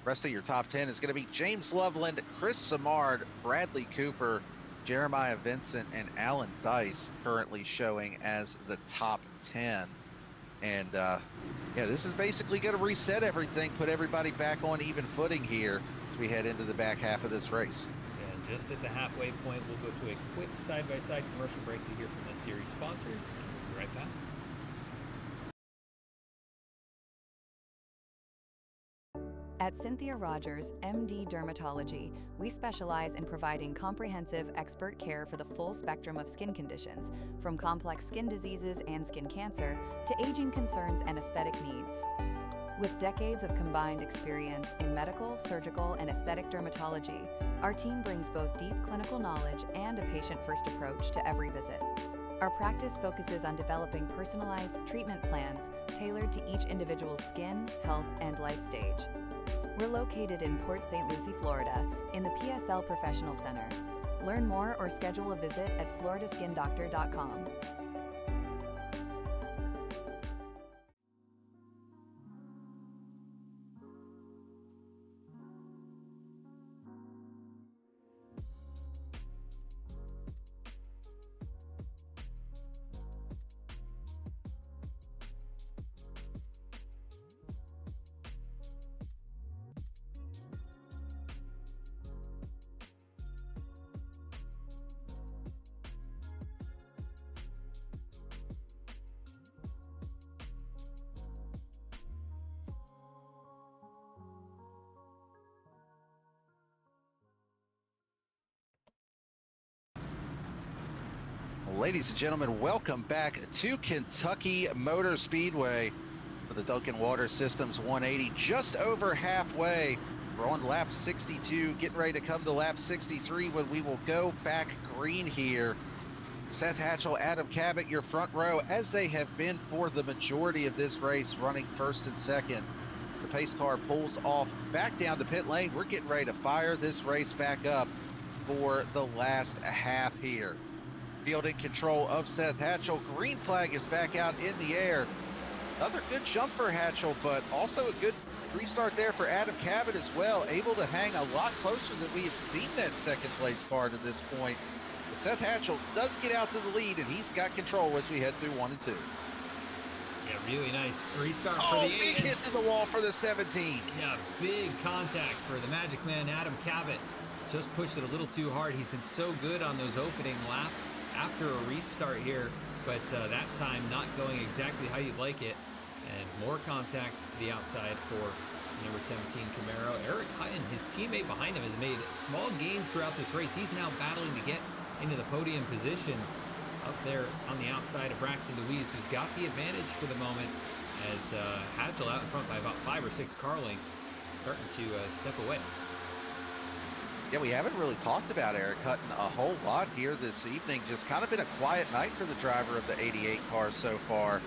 Rest of your top 10 is going to be James Loveland, Chris Samard, Bradley Cooper, Jeremiah Vincent, and Alan Dice currently showing as the top 10. And yeah, this is basically going to reset everything, put everybody back on even footing here as we head into the back half of this race. And just at the halfway point, we'll go to a quick side-by-side commercial break to hear from the series sponsors, and we'll be right back. At Cynthia Rogers, MD Dermatology, we specialize in providing comprehensive expert care for the full spectrum of skin conditions, from complex skin diseases and skin cancer to aging concerns and aesthetic needs. With decades of combined experience in medical, surgical, and aesthetic dermatology, our team brings both deep clinical knowledge and a patient-first approach to every visit. Our practice focuses on developing personalized treatment plans tailored to each individual's skin, health, and life stage. We're located in Port St. Lucie, Florida, in the PSL Professional Center. Learn more or schedule a visit at floridaskindoctor.com. Ladies and gentlemen, welcome back to Kentucky Motor Speedway for the Duncan Water Systems 180. Just over halfway. We're on lap 62, getting ready to come to lap 63 when we will go back green here. Seth Hatchell, Adam Cabot, your front row, as they have been for the majority of this race, running first and second. The pace car pulls off back down to pit lane. We're getting ready to fire this race back up for the last half here. Field in control of Seth Hatchell. Green flag is back out in the air. Another good jump for Hatchell, but also a good restart there for Adam Cabot as well. Able to hang a lot closer than we had seen that second place car to this point. But Seth Hatchell does get out to the lead, and he's got control as we head through 1 and 2. Yeah, really nice restart for Oh, the big hit to the wall for the 17. Yeah, big contact for the Magic Man, Adam Cabot. Just pushed it a little too hard. He's been so good on those opening laps after a restart here, but that time not going exactly how you'd like it. And more contact to the outside for number 17 Camaro. Eric Hutton, his teammate behind him, has made small gains throughout this race. He's now battling to get into the podium positions up there on the outside of Braxton Louise, who's got the advantage for the moment, as Hatchell out in front by about 5 or 6 car lengths, starting to step away. Yeah, we haven't really talked about Eric Hutton a whole lot here this evening. Just kind of been a quiet night for the driver of the 88 car so far.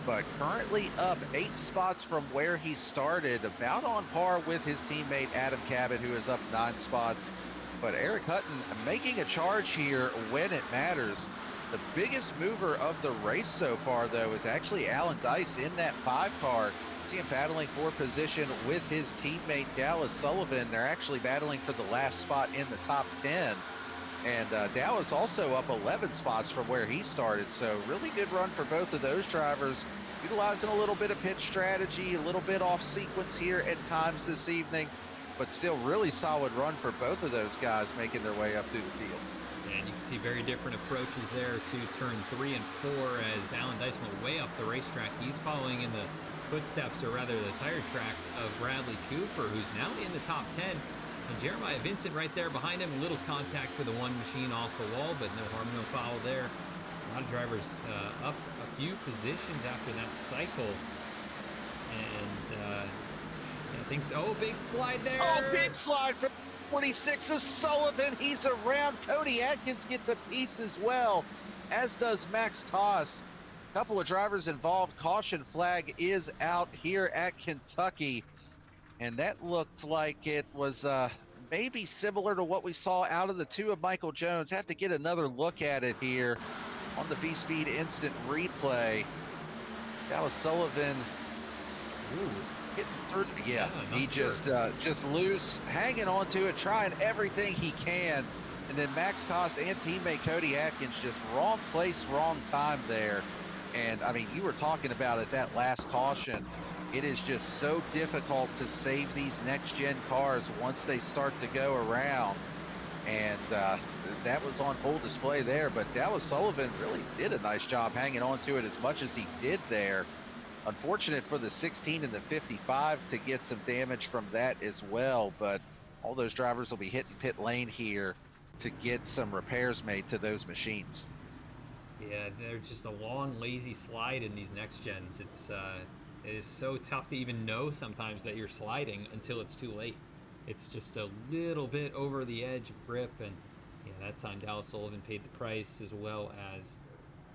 But currently up 8 spots from where he started, about on par with his teammate Adam Cabot, who is up 9 spots. But Eric Hutton making a charge here when it matters. The biggest mover of the race so far, though, is actually Alan Dice in that 5 car. See him battling for position with his teammate Dallas Sullivan. They're actually battling for the last spot in the top 10. And Dallas also up 11 spots from where he started. So really good run for both of those drivers, utilizing a little bit of pit strategy, a little bit off sequence here at times this evening, but still really solid run for both of those guys making their way up through the field. And you can see very different approaches there to turn 3 and 4 as Alan Dice went way up the racetrack. He's following in the footsteps, or rather the tire tracks, of Bradley Cooper, who's now in the top 10. And Jeremiah Vincent right there behind him. A little contact for the one machine off the wall, but no harm, no foul there. A lot of drivers up a few positions after that cycle. And I think so. Oh, big slide there. Oh, big slide for 46 of Sullivan. He's around. Cody Atkins gets a piece as well, as does Max Cost. Couple of drivers involved. Caution flag is out here at Kentucky. And that looked like it was maybe similar to what we saw out of the 2 of Michael Jones. Have to get another look at it here on the VSPEED instant replay. Dallas Sullivan getting through. Yeah, he just loose, hanging on to it, trying everything he can. And then Max Cost and teammate Cody Atkins just wrong place, wrong time there. And I mean, you were talking about it, that last caution. It is just so difficult to save these next-gen cars once they start to go around. And that was on full display there. But Dallas Sullivan really did a nice job hanging on to it as much as he did there. Unfortunate for the 16 and the 55 to get some damage from that as well. But all those drivers will be hitting pit lane here to get some repairs made to those machines. Yeah, they're just a long, lazy slide in these next gens. It is so tough to even know sometimes that you're sliding until it's too late. It's just a little bit over the edge of grip, and yeah, that time Dallas Sullivan paid the price, as well as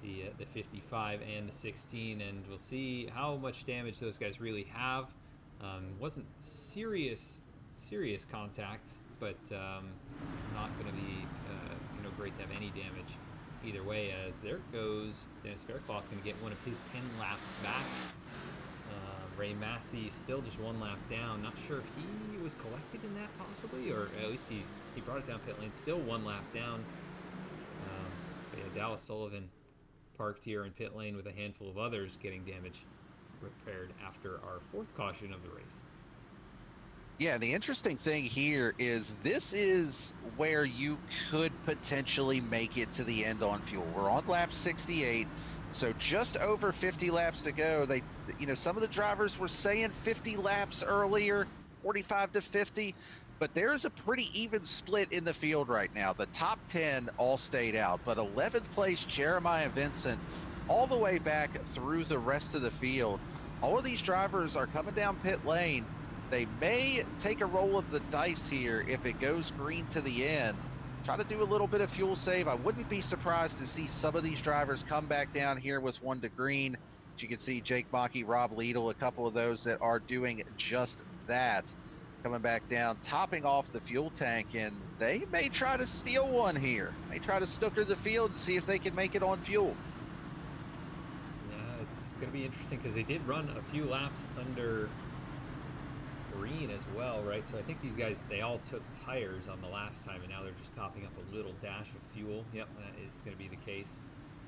the 55 and the 16, and we'll see how much damage those guys really have. Wasn't serious contact, but not going to be great to have any damage either way, as there goes Dennis Fairclough, going to get one of his 10 laps back. Ray Massey still just 1 lap down. Not sure if he was collected in that possibly, or at least he brought it down pit lane. Still 1 lap down. But yeah, Dallas Sullivan parked here in pit lane with a handful of others getting damage repaired after our 4th caution of the race. Yeah, the interesting thing here is this is where you could potentially make it to the end on fuel. We're on lap 68, so just over 50 laps to go. Some of the drivers were saying 50 laps earlier, 45 to 50. But there is a pretty even split in the field right now. The top 10 all stayed out, but 11th place Jeremiah Vincent all the way back through the rest of the field. All of these drivers are coming down pit lane. They may take a roll of the dice here if it goes green to the end. Try to do a little bit of fuel save. I wouldn't be surprised to see some of these drivers come back down here with one to green. But you can see Jake Mockey, Rob Liedl, a couple of those that are doing just that. Coming back down, topping off the fuel tank, and they may try to steal one here. May try to snooker the field and see if they can make it on fuel. Yeah, it's going to be interesting because they did run a few laps under green as well, right? So I think these guys, they all took tires on the last time, and now they're just topping up a little dash of fuel. Yep, that is going to be the case.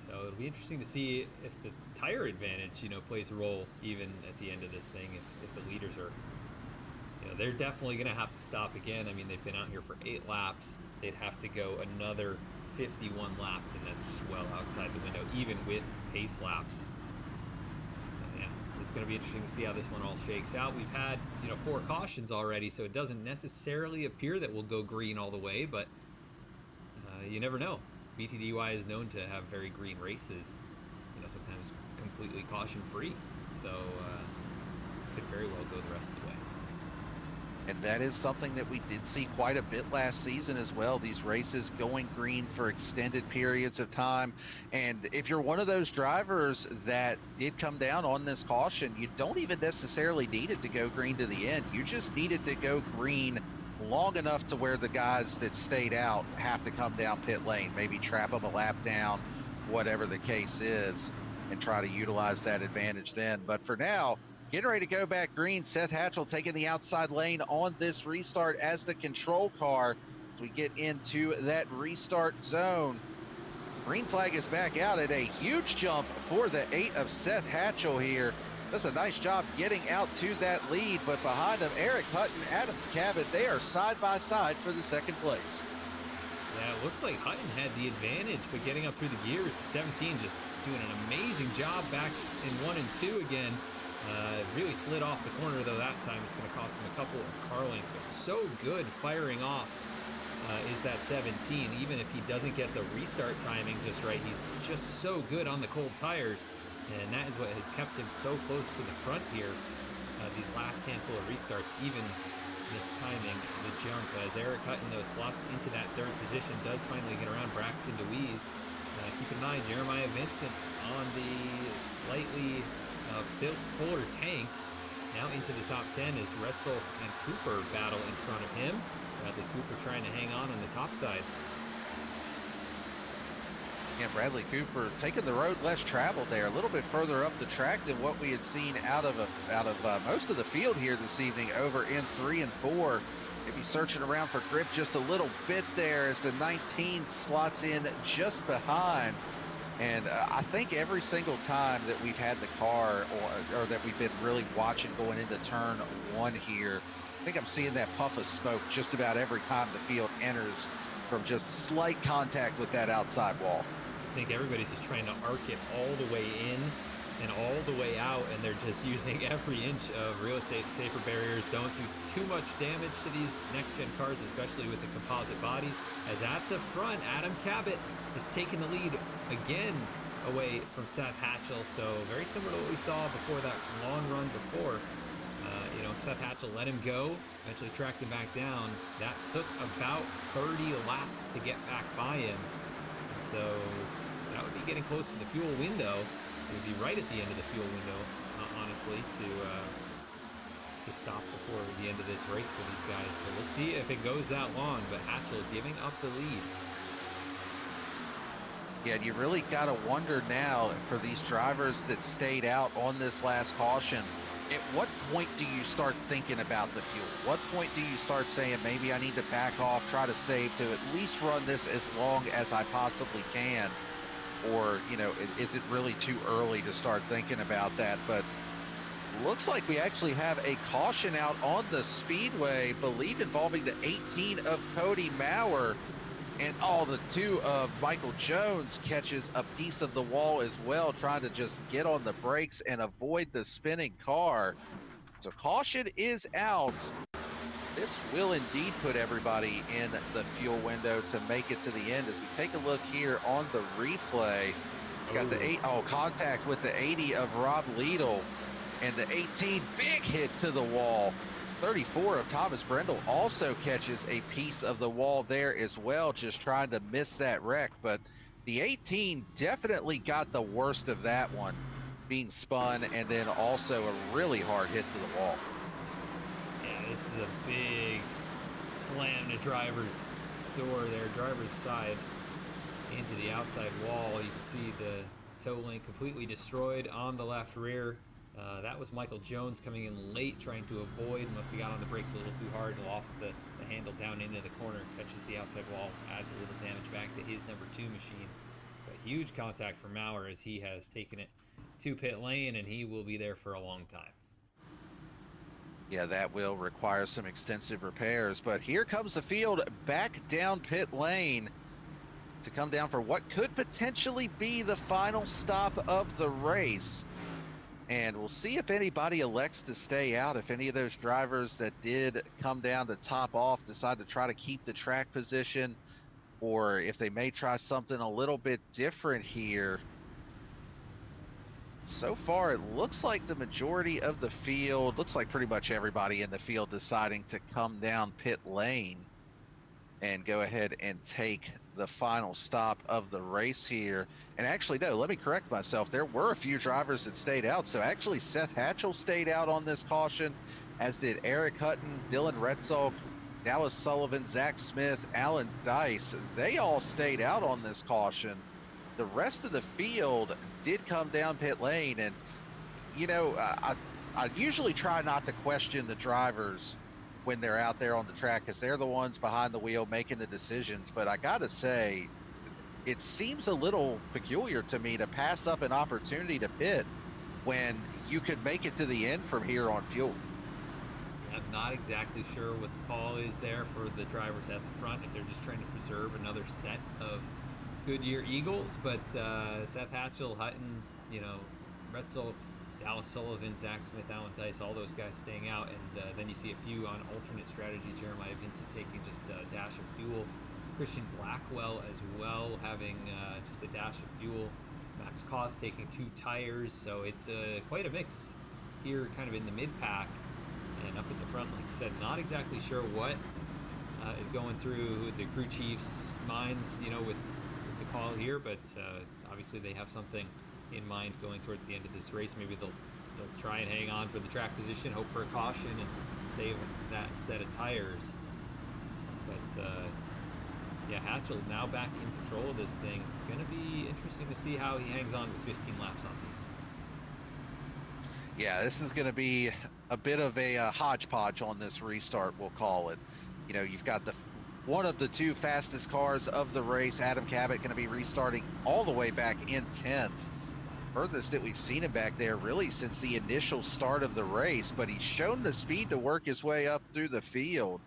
So it'll be interesting to see if the tire advantage, plays a role even at the end of this thing, if the leaders are... they're definitely going to have to stop again. I mean, they've been out here for 8 laps. They'd have to go another 51 laps, and that's just well outside the window, even with pace laps. So, yeah, it's going to be interesting to see how this one all shakes out. We've had, 4 cautions already, so it doesn't necessarily appear that we'll go green all the way, but you never know. BTDY is known to have very green races, sometimes completely caution-free. So could very well go the rest of the way. And that is something that we did see quite a bit last season as well. These races going green for extended periods of time. And if you're one of those drivers that did come down on this caution, you don't even necessarily need it to go green to the end. You just need it to go green long enough to where the guys that stayed out have to come down pit lane, maybe trap them a lap down, whatever the case is, and try to utilize that advantage then. But for now, getting ready to go back green. Seth Hatchell taking the outside lane on this restart as the control car as we get into that restart zone. Green flag is back out at a huge jump for the 8 of Seth Hatchell here. Does a nice job getting out to that lead, but behind him, Eric Hutton, Adam Cabot, they are side by side for the second place. Yeah, it looked like Hutton had the advantage, but getting up through the gears, the 17 just doing an amazing job back in 1 and 2 again. Really slid off the corner, though, that time. It's going to cost him a couple of car lengths, but so good firing off is that 17. Even if he doesn't get the restart timing just right, he's just so good on the cold tires, and that is what has kept him so close to the front here these last handful of restarts, even mistiming the jump as Eric Hutton, though, slots into that 3rd position, does finally get around Braxton DeWeese. Keep in mind, Jeremiah Vincent on the slightly fuller tank, now into the top 10 as Retzel and Cooper battle in front of him. Bradley Cooper trying to hang on the top side. Yeah, Bradley Cooper taking the road less traveled there, a little bit further up the track than what we had seen out of most of the field here this evening over in 3 and 4. Maybe searching around for grip just a little bit there as the 19 slots in just behind. And I think every single time that we've had the car or that we've been really watching going into turn 1 here, I think I'm seeing that puff of smoke just about every time the field enters from just slight contact with that outside wall. I think everybody's just trying to arc it all the way in and all the way out, and they're just using every inch of real estate. Safer barriers don't do too much damage to these next-gen cars, especially with the composite bodies. As at the front, Adam Cabot is taking the lead again away from Seth Hatchell. So very similar to what we saw before that long run before. Seth Hatchell let him go, eventually tracked him back down. That took about 30 laps to get back by him. And so that would be getting close to the fuel window. It would be right at the end of the fuel window, honestly, to stop before the end of this race for these guys. So we'll see if it goes that long, but Hatchell giving up the lead. Yeah, you really got to wonder now for these drivers that stayed out on this last caution, at what point do you start thinking about the fuel? What point do you start saying, maybe I need to back off, try to save to at least run this as long as I possibly can? Or, is it really too early to start thinking about that? But looks like we actually have a caution out on the speedway, believe involving the 18 of Cody Maurer. And the 2 of Michael Jones catches a piece of the wall as well, trying to just get on the brakes and avoid the spinning car. So caution is out. this will indeed put everybody in the fuel window to make it to the end. As we take a look here on the replay, it's got the contact with the 80 of Rob Liedl, and the 18, big hit to the wall. 34 of Thomas Brendel also catches a piece of the wall there as well, just trying to miss that wreck. But the 18 definitely got the worst of that one, being spun, and then also a really hard hit to the wall. Yeah, this is a big slam to driver's door there, driver's side into the outside wall. You can see the toe link completely destroyed on the left rear. That was Michael Jones coming in late, trying to avoid. Must have got on the brakes a little too hard, lost the handle down into the corner, catches the outside wall, adds a little damage back to his number 2 machine. But huge contact for Maurer as he has taken it to pit lane, and he will be there for a long time. Yeah, that will require some extensive repairs. But here comes the field back down pit lane to come down for what could potentially be the final stop of the race. And we'll see if anybody elects to stay out, if any of those drivers that did come down to top off decide to try to keep the track position, or if they may try something a little bit different here. So far, it looks like the majority of the field, looks like pretty much everybody in the field deciding to come down pit lane and go ahead and take the final stop of the race here. And actually, no, let me correct myself. There were a few drivers that stayed out. So actually, Seth Hatchell stayed out on this caution, as did Eric Hutton, Dylan Retzolk, Dallas Sullivan, Zach Smith, Alan Dice. They all stayed out on this caution. The rest of the field did come down pit lane. And, you know, I usually try not to question the drivers when they're out there on the track, because they're the ones behind the wheel making the decisions. But I gotta say, it seems a little peculiar to me to pass up an opportunity to pit when you could make it to the end from here on fuel. I'm not exactly sure what the call is there for the drivers at the front, if they're just trying to preserve another set of Goodyear Eagles. But Seth Hatchell, Hutton, you know, Retzel, Dallas Sullivan, Zach Smith, Alan Dice, all those guys staying out. And then you see a few on alternate strategy. Jeremiah Vincent taking just a dash of fuel. Christian Blackwell as well, having just a dash of fuel. Max Koss taking 2 tires. So it's quite a mix here, kind of in the mid-pack. And up at the front, like I said, not exactly sure what is going through the crew chief's minds, you know, with the call here. But obviously they have something in mind going towards the end of this race. Maybe they'll try and hang on for the track position, hope for a caution, and save that set of tires. But yeah, Hatchell now back in control of this thing. It's going to be interesting to see how he hangs on with 15 laps on this. Yeah, this is going to be a bit of a hodgepodge on this restart, we'll call it. You know, you've got one of the 2 fastest cars of the race, Adam Cabot, going to be restarting all the way back in 10th. Furthest that we've seen him back there really since the initial start of the race, but he's shown the speed to work his way up through the field.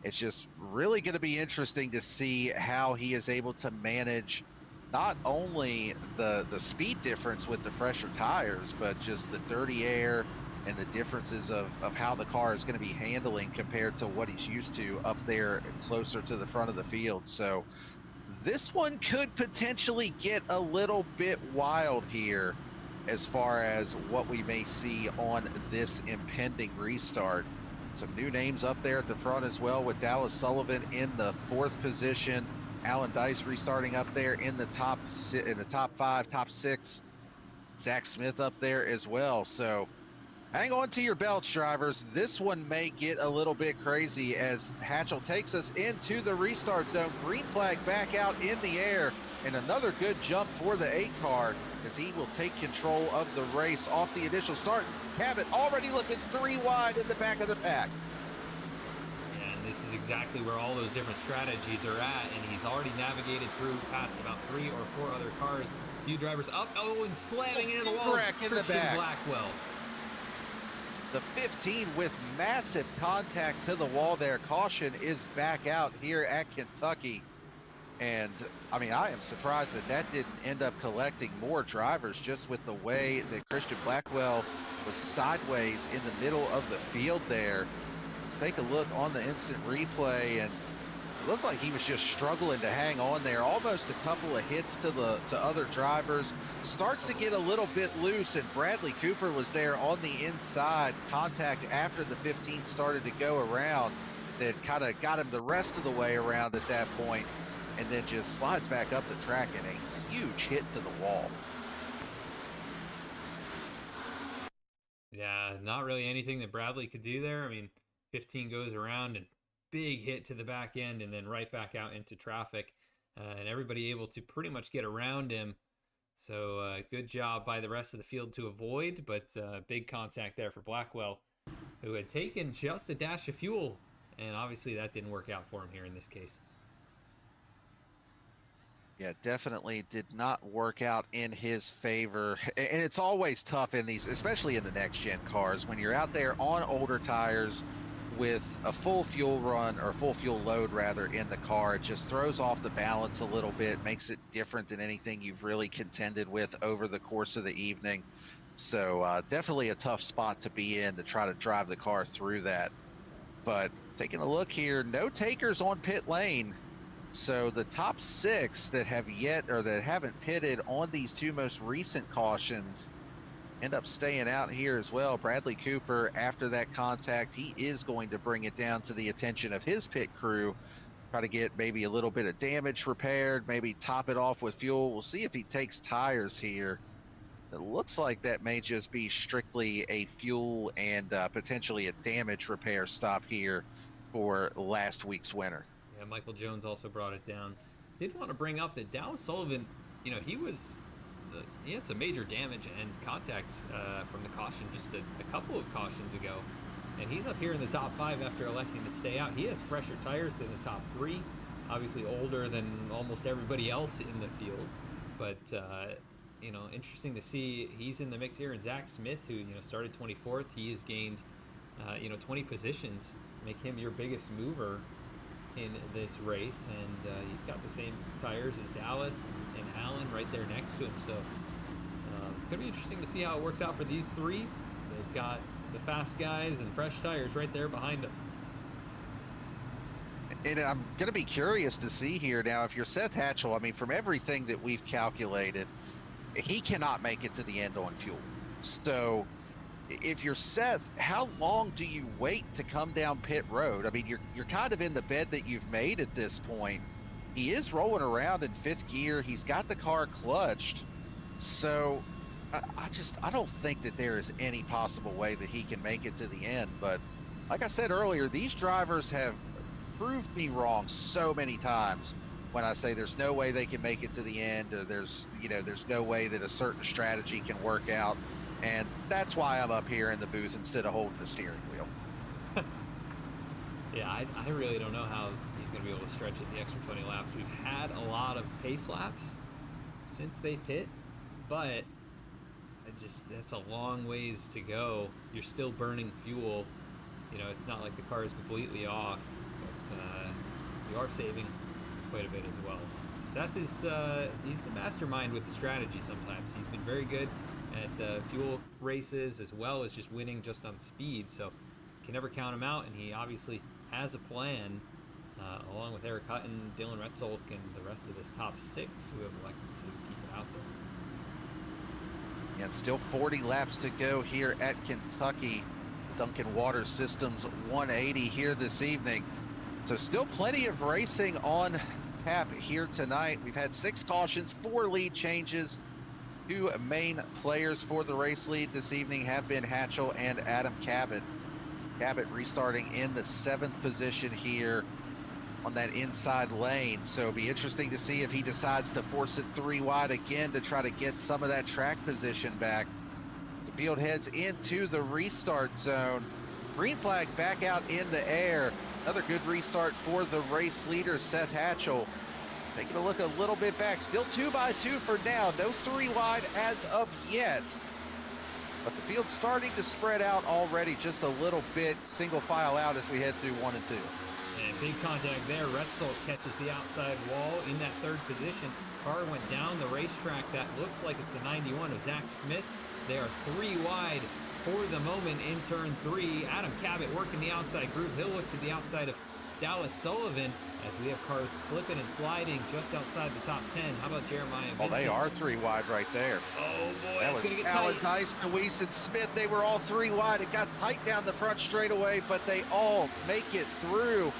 It's just really going to be interesting to see how he is able to manage not only the speed difference with the fresher tires, but just the dirty air and the differences of how the car is going to be handling compared to what he's used to up there closer to the front of the field. So this one could potentially get a little bit wild here as far as what we may see on this impending restart. Some new names up there at the front as well, with Dallas Sullivan in the 4th position, Alan Dice restarting up there in the top 5, top 6, Zach Smith up there as well. So hang on to your belts, drivers. This one may get a little bit crazy as Hatchell takes us into the restart zone. Green flag back out in the air, and another good jump for the 8 car as he will take control of the race off the initial start. Cabot already looking 3 wide in the back of the pack. And this is exactly where all those different strategies are at, and he's already navigated through past about 3 or 4 other cars. A few drivers up, and slamming into the wall. Christian Blackwell. The 15 with massive contact to the wall there. Caution is back out here at Kentucky. And I mean, I am surprised that didn't end up collecting more drivers, just with the way that Christian Blackwell was sideways in the middle of the field there. Let's take a look on the instant replay, and it looked like he was just struggling to hang on there. Almost a couple of hits to other drivers. Starts to get a little bit loose, and Bradley Cooper was there on the inside. Contact after the 15 started to go around that kind of got him the rest of the way around at that point, and then just slides back up the track in a huge hit to the wall. Yeah, not really anything that Bradley could do there. I mean, 15 goes around and big hit to the back end and then right back out into traffic, and everybody able to pretty much get around him. So good job by the rest of the field to avoid, but big contact there for Blackwell, who had taken just a dash of fuel, and obviously that didn't work out for him here in this case. Yeah, definitely did not work out in his favor. And it's always tough in these, especially in the next gen cars, when you're out there on older tires with a full fuel run, or full fuel load rather, in the car. It just throws off the balance a little bit, makes it different than anything you've really contended with over the course of the evening. So definitely a tough spot to be in to try to drive the car through that. But taking a look here, no takers on pit lane. So the top 6 that have yet, or that haven't pitted on these 2 most recent cautions, end up staying out here as well. Bradley Cooper, after that contact, he is going to bring it down to the attention of his pit crew, try to get maybe a little bit of damage repaired, maybe top it off with fuel. We'll see if he takes tires here. It looks like that may just be strictly a fuel and potentially a damage repair stop here for last week's winner. Yeah, Michael Jones also brought it down. Did want to bring up that Dallas Sullivan, you know, he had some major damage and contact from the caution just a couple of cautions ago, and he's up here in the top 5 after electing to stay out. He has fresher tires than the top 3, obviously older than almost everybody else in the field, but you know, interesting to see he's in the mix here. And Zach Smith, who, you know, started 24th, he has gained 20 positions, make him your biggest mover in this race, and he's got the same tires as Dallas and Allen right there next to him. So it's gonna be interesting to see how it works out for these 3. They've got the fast guys and fresh tires right there behind them. And I'm gonna be curious to see here now, if you're Seth Hatchell, I mean, from everything that we've calculated, he cannot make it to the end on fuel. So if you're Seth, how long do you wait to come down pit road? I mean, you're kind of in the bed that you've made at this point. He is rolling around in 5th gear. He's got the car clutched. So I don't think that there is any possible way that he can make it to the end. But like I said earlier, these drivers have proved me wrong so many times when I say there's no way they can make it to the end, or there's no way that a certain strategy can work out. And that's why I'm up here in the booth instead of holding the steering wheel. Yeah, I really don't know how he's going to be able to stretch it the extra 20 laps. We've had a lot of pace laps since they pit, but that's a long ways to go. You're still burning fuel. You know, it's not like the car is completely off, but you are saving quite a bit as well. Seth is he's the mastermind with the strategy sometimes. He's been very good at fuel races as well as just winning just on speed, so can never count him out, and he obviously has a plan along with Eric Hutton, Dylan Retzolk, and the rest of this top 6 who have elected to keep it out there. And still 40 laps to go here at Kentucky. Duncan Water Systems 180 here this evening. So still plenty of racing on tap here tonight. We've had 6 cautions, 4 lead changes. 2 main players for the race lead this evening have been Hatchell and Adam Cabot. Cabot restarting in the 7th position here on that inside lane. So it'll be interesting to see if he decides to force it 3 wide again to try to get some of that track position back. The field heads into the restart zone. Green flag back out in the air. Another good restart for the race leader, Seth Hatchell. Taking a look a little bit back. Still 2x2 for now. No 3 wide as of yet. But the field's starting to spread out already just a little bit. Single file out as we head through 1 and 2. And big contact there. Retzel catches the outside wall in that 3rd position. Car went down the racetrack. That looks like it's the 91 of Zach Smith. They are 3 wide for the moment in turn 3. Adam Cabot working the outside groove. He'll look to the outside of Dallas Sullivan as we have cars slipping and sliding just outside the top 10. How about Jeremiah Vincent? Oh, they are 3 wide right there. Oh boy, that it's was gonna get Alan tight. Dice, Deweese, and Smith. They were all 3 wide. It got tight down the front straightaway, but they all make it through.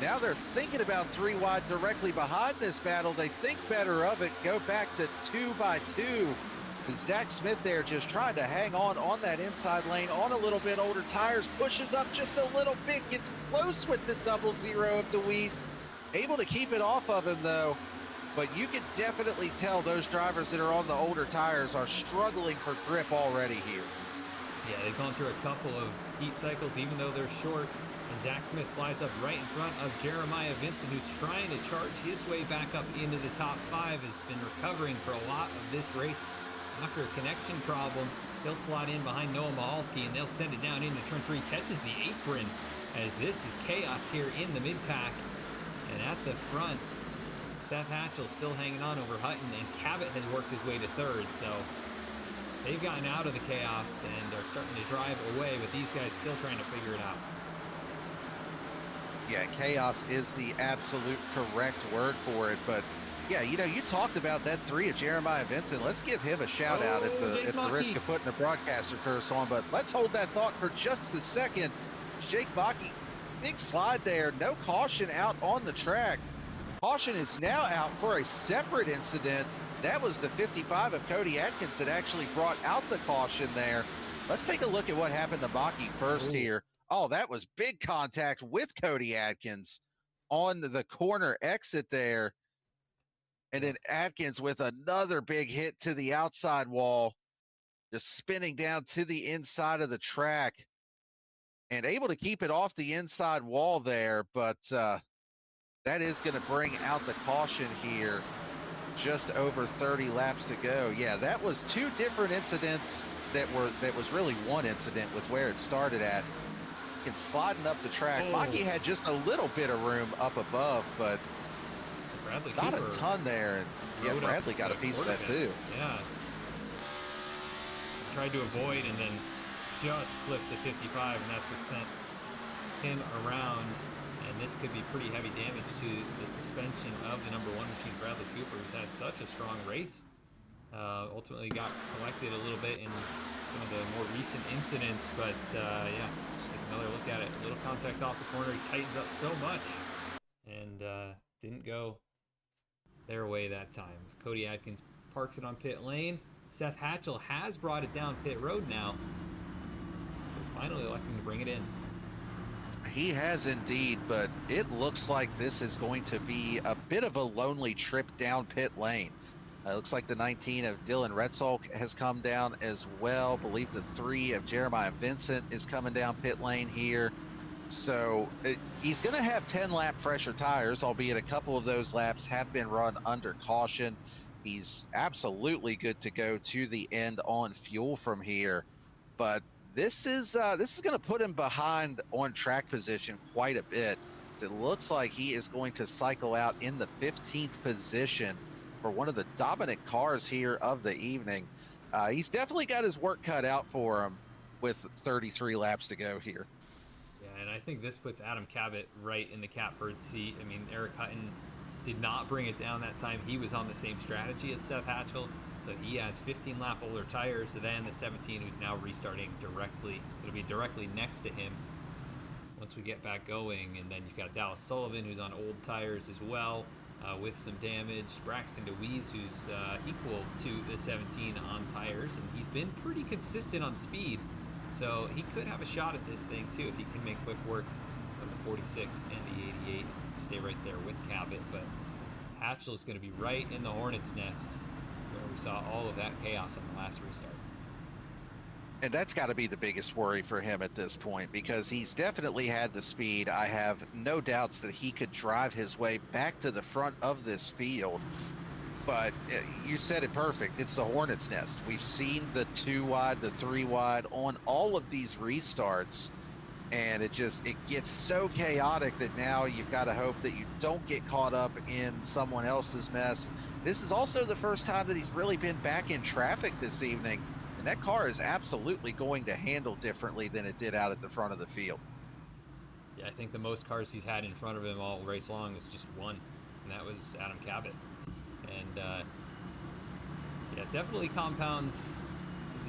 Now they're thinking about 3 wide directly behind this battle. They think better of it, go back to 2 by 2. Zach Smith there just trying to hang on that inside lane on a little bit older tires, pushes up just a little bit, gets close with the 0-0 of Deweese. Able to keep it off of him though, but you can definitely tell those drivers that are on the older tires are struggling for grip already here. Yeah, they've gone through a couple of heat cycles, even though they're short. And Zach Smith slides up right in front of Jeremiah Vincent, who's trying to charge his way back up into the top 5, has been recovering for a lot of this race. After a connection problem, he'll slide in behind Noah Mahalski, and they'll send it down into turn 3, catches the apron, as this is chaos here in the mid-pack. And at the front, Seth Hatchell still hanging on over Hutton, and Cabot has worked his way to 3rd, so they've gotten out of the chaos and are starting to drive away, but these guys still trying to figure it out. Yeah, chaos is the absolute correct word for it, but yeah, you know, you talked about that 3 of Jeremiah Vincent. Let's give him a shout out at the risk of putting the broadcaster curse on, but let's hold that thought for just a second. Jake Bakke, big slide there, no caution out on the track. Caution is now out for a separate incident. That was the 55 of Cody Atkins that actually brought out the caution there. Let's take a look at what happened to Bakke first here. Oh, that was big contact with Cody Atkins on the corner exit there. And then Atkins with another big hit to the outside wall, just spinning down to the inside of the track and able to keep it off the inside wall there. But that is going to bring out the caution here. Just over 30 laps to go. Yeah, that was 2 different incidents that was really one incident with where it started at. And sliding up the track. Bakke had just a little bit of room up above, but Bradley not Cooper a ton there. And yeah, Bradley got a piece of that too. Yeah. Tried to avoid and then just clipped the 55, and that's what sent him around. And this could be pretty heavy damage to the suspension of the number 1 machine, Bradley Cooper, who's had such a strong race. Ultimately got collected a little bit in some of the more recent incidents, but yeah, just take another look at it. A little contact off the corner, he tightens up so much, and didn't go their way that time. Cody Atkins parks it on pit lane. Seth Hatchell has brought it down pit road now, so finally electing to bring it in. He has indeed, but it looks like this is going to be a bit of a lonely trip down pit lane. It looks like the 19 of Dylan Retzolk has come down as well. I believe the 3 of Jeremiah Vincent is coming down pit lane here. So he's going to have 10 lap fresher tires, albeit a couple of those laps have been run under caution. He's absolutely good to go to the end on fuel from here. But this is going to put him behind on track position quite a bit. It looks like he is going to cycle out in the 15th position for one of the dominant cars here of the evening. He's definitely got his work cut out for him with 33 laps to go here. Yeah, and I think this puts Adam Cabot right in the catbird seat. I mean, Eric Hutton did not bring it down that time. He was on the same strategy as Seth Hatchell, so he has 15 lap older tires than the 17 who's now restarting directly. It'll be directly next to him once we get back going. And then you've got Dallas Sullivan, who's on old tires as well, with some damage. Braxton Deweese, who's equal to the 17 on tires, and he's been pretty consistent on speed, so he could have a shot at this thing too if he can make quick work of the 46 and the 88 and stay right there with Cabot. But Hatchell is going to be right in the hornet's nest where we saw all of that chaos on the last restart. And that's got to be the biggest worry for him at this point, because he's definitely had the speed. I have no doubts that he could drive his way back to the front of this field. But you said it perfect. It's the hornet's nest. We've seen the 2 wide, the 3 wide on all of these restarts. And it gets so chaotic that now you've got to hope that you don't get caught up in someone else's mess. This is also the first time that he's really been back in traffic this evening. And that car is absolutely going to handle differently than it did out at the front of the field. Yeah, I think the most cars he's had in front of him all race long is just one, and that was Adam Cabot. And yeah, definitely compounds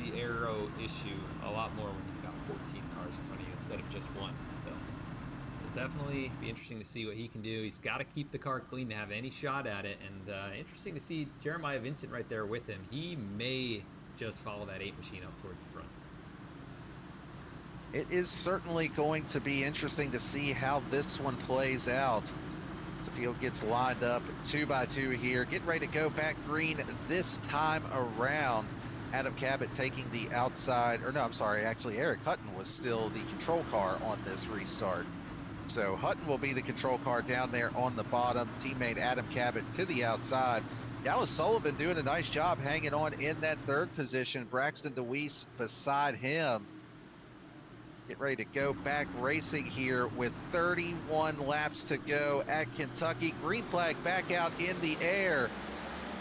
the aero issue a lot more when you've got 14 cars in front of you instead of just one. So it'll definitely be interesting to see what he can do. He's got to keep the car clean to have any shot at it, and interesting to see Jeremiah Vincent right there with him. He may just follow that 8 machine up towards the front. It is certainly going to be interesting to see how this one plays out. The field gets lined up 2 by 2 here, getting ready to go back green this time around. Adam Cabot taking the outside, or no, I'm sorry, actually Eric Hutton was still the control car on this restart. So Hutton will be the control car down there on the bottom. Teammate Adam Cabot to the outside. Dallas Sullivan doing a nice job hanging on in that 3rd position. Braxton DeWeese beside him. Get ready to go back racing here with 31 laps to go at Kentucky. Green flag back out in the air.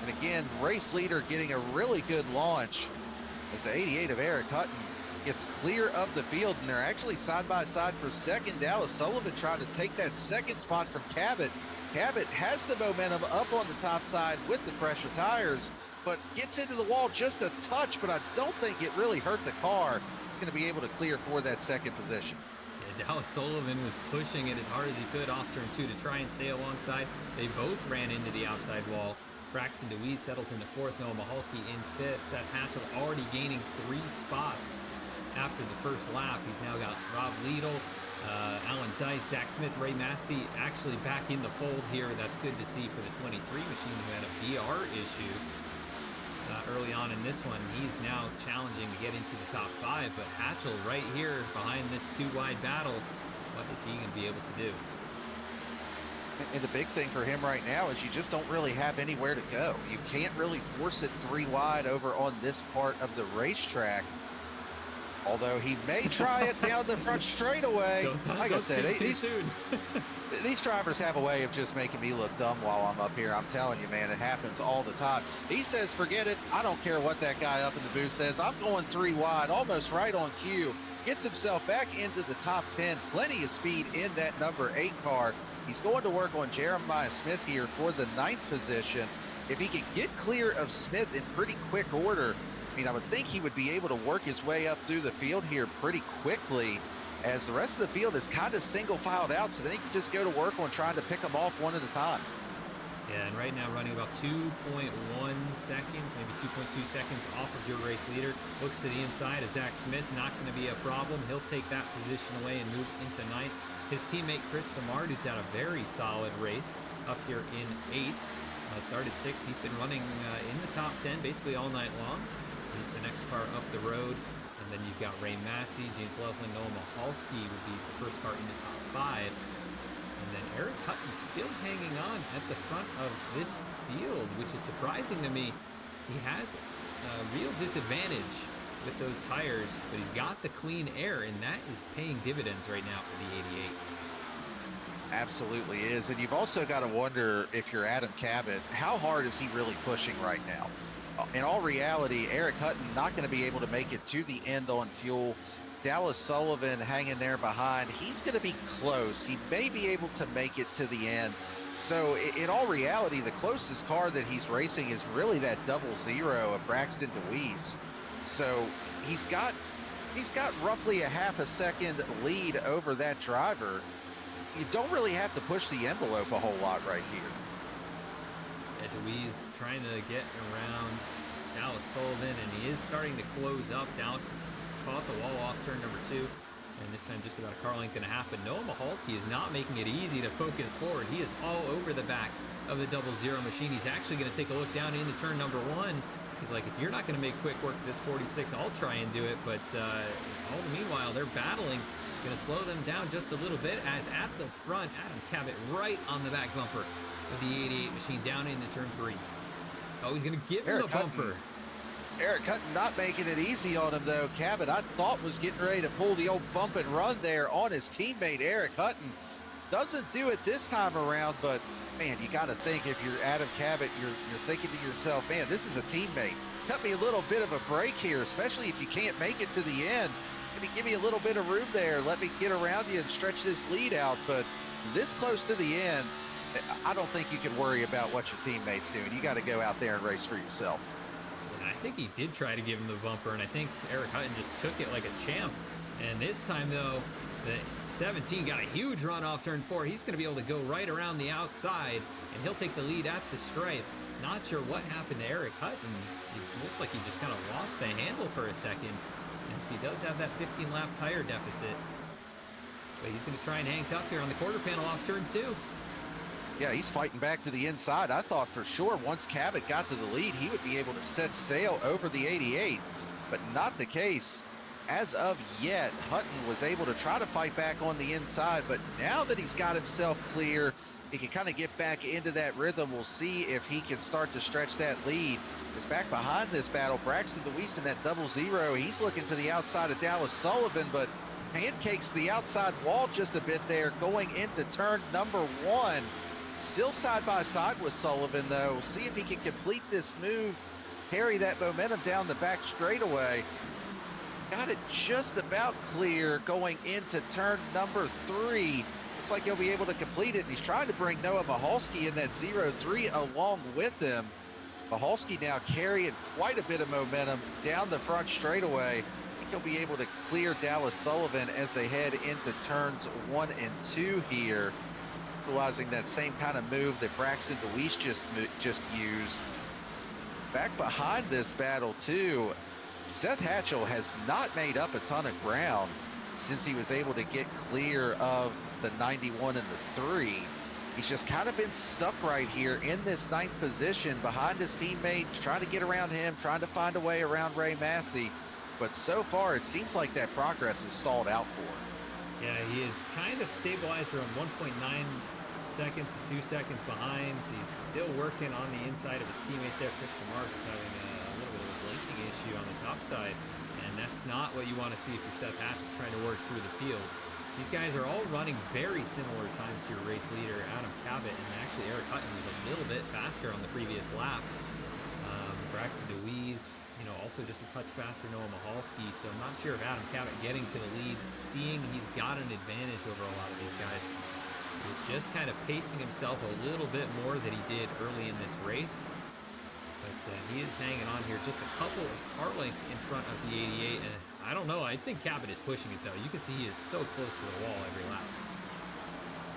And again, race leader getting a really good launch as the 88 of Eric Hutton gets clear of the field, and they're actually side by side for second. Dallas Sullivan trying to take that 2nd spot from Cabot. Cabot has the momentum up on the top side with the fresher tires, but gets into the wall just a touch, but I don't think it really hurt the car. He's going to be able to clear for that 2nd position. Yeah, Dallas Sullivan was pushing it as hard as he could off turn 2 to try and stay alongside. They both ran into the outside wall. Braxton DeWeese settles into 4th, Noah Mahalski in 5th. Seth Hatchell already gaining 3 spots after the 1st lap. He's now got Rob Liedl, Alan Dice, Zach Smith, Ray Massey actually back in the fold here. That's good to see for the 23 machine who had a VR issue early on in this one. He's now challenging to get into the top 5, but Hatchell right here behind this 2-wide battle. What is he going to be able to do? And the big thing for him right now is you just don't really have anywhere to go. You can't really force it 3 wide over on this part of the racetrack. Although he may try it down the front straightaway. Like I said, these drivers have a way of just making me look dumb while I'm up here. I'm telling you, man, it happens all the time. He says, forget it. I don't care what that guy up in the booth says. I'm going 3 wide, almost right on cue. Gets himself back into the top 10. Plenty of speed in that number 8 car. He's going to work on Jeremiah Smith here for the 9th position. If he could get clear of Smith in pretty quick order, I mean, I would think he would be able to work his way up through the field here pretty quickly, as the rest of the field is kind of single filed out, so then he can just go to work on trying to pick them off one at a time. Yeah, and right now running about 2.1 seconds, maybe 2.2 seconds off of your race leader. Looks to the inside of Zach Smith, not going to be a problem. He'll take that position away and move into 9th. His teammate Chris Samard, who's had a very solid race up here in 8th, started 6th. He's been running in the top 10 basically all night long. He's the next car up the road. And then you've got Ray Massey, James Loveland, Noah Mahalski would be the first car in the top 5. And then Eric Hutton still hanging on at the front of this field, which is surprising to me. He has a real disadvantage with those tires, but he's got the clean air, and that is paying dividends right now for the 88. Absolutely is. And you've also got to wonder, if you're Adam Cabot, how hard is he really pushing right now? In all reality, Eric Hutton not going to be able to make it to the end on fuel. Dallas Sullivan hanging there behind. He's going to be close. He may be able to make it to the end. So in all reality, the closest car that he's racing is really that 00 of Braxton DeWeese. So he's got roughly a half a second lead over that driver. You don't really have to push the envelope a whole lot right here. Yeah, DeWeese trying to get around Dallas Sullivan, and he is starting to close up. Dallas caught the wall off turn number 2, and this time just about a car length and a half. But Noah Mahalski is not making it easy to focus forward. He is all over the back of the 00 machine. He's actually going to take a look down into turn number 1. He's like, if you're not going to make quick work of this 46, I'll try and do it. But all the meanwhile, they're battling. It's going to slow them down just a little bit, as at the front, Adam Cabot right on the back bumper of the 88 machine down into turn 3. Oh, he's going to give him the bumper. Eric Hutton not making it easy on him, though. Cabot, I thought, was getting ready to pull the old bump and run there on his teammate, Eric Hutton. Doesn't do it this time around, but, man, you got to think, if you're Adam Cabot, you're thinking to yourself, man, this is a teammate. cut me a little bit of a break here, especially if you can't make it to the end. Maybe give me a little bit of room there. Let me get around you and stretch this lead out. But this close to the end, I don't think you can worry about what your teammate's doing. You got to go out there and race for yourself. I think he did try to give him the bumper, and I think Eric Hutton just took it like a champ. And this time, though, the 17 got a huge run off turn 4. He's going to be able to go right around the outside, and he'll take the lead at the stripe. Not sure what happened to Eric Hutton. It looked like he just kind of lost the handle for a second, as he does have that 15-lap tire deficit. But he's going to try and hang tough here on the quarter panel off turn 2. Yeah, he's fighting back to the inside. I thought for sure once Cabot got to the lead, he would be able to set sail over the 88, but not the case. As of yet, Hutton was able to try to fight back on the inside, but now that he's got himself clear, he can kind of get back into that rhythm. We'll see if he can start to stretch that lead. Is back behind this battle. Braxton DeWeese in that 00. He's looking to the outside of Dallas Sullivan, but pancakes the outside wall just a bit there going into turn number 1. Still side by side with Sullivan, though. See if he can complete this move, carry that momentum down the back straightaway. Got it just about clear going into turn number 3. Looks like he'll be able to complete it, and he's trying to bring Noah Mahalski in that 03 along with him. Mahalski now carrying quite a bit of momentum down the front straightaway. I think he'll be able to clear Dallas Sullivan as they head into turns 1 and 2 here. Utilizing that same kind of move that Braxton DeWeese just used. Back behind this battle too, Seth Hatchell has not made up a ton of ground since he was able to get clear of the 91 and the 3. He's just kind of been stuck right here in this 9th position behind his teammates, trying to get around him, trying to find a way around Ray Massey. But so far, it seems like that progress is stalled out for him. Yeah, he had kind of stabilized around 1.9 seconds to 2 seconds behind. He's still working on the inside of his teammate there. Chris Samard is having a little bit of a blinking issue on the top side, and that's not what you want to see if you're Seth Hatchell trying to work through the field. These guys are all running very similar times to your race leader, Adam Cabot, and actually Eric Hutton was a little bit faster on the previous lap. Braxton DeWeese, also just a touch faster, Noah Mahalski, so I'm not sure if Adam Cabot getting to the lead, seeing he's got an advantage over a lot of these guys, is just kind of pacing himself a little bit more than he did early in this race. But he is hanging on here just a couple of car lengths in front of the 88, and I don't know, I think Cabot is pushing it though. You can see he is so close to the wall every lap.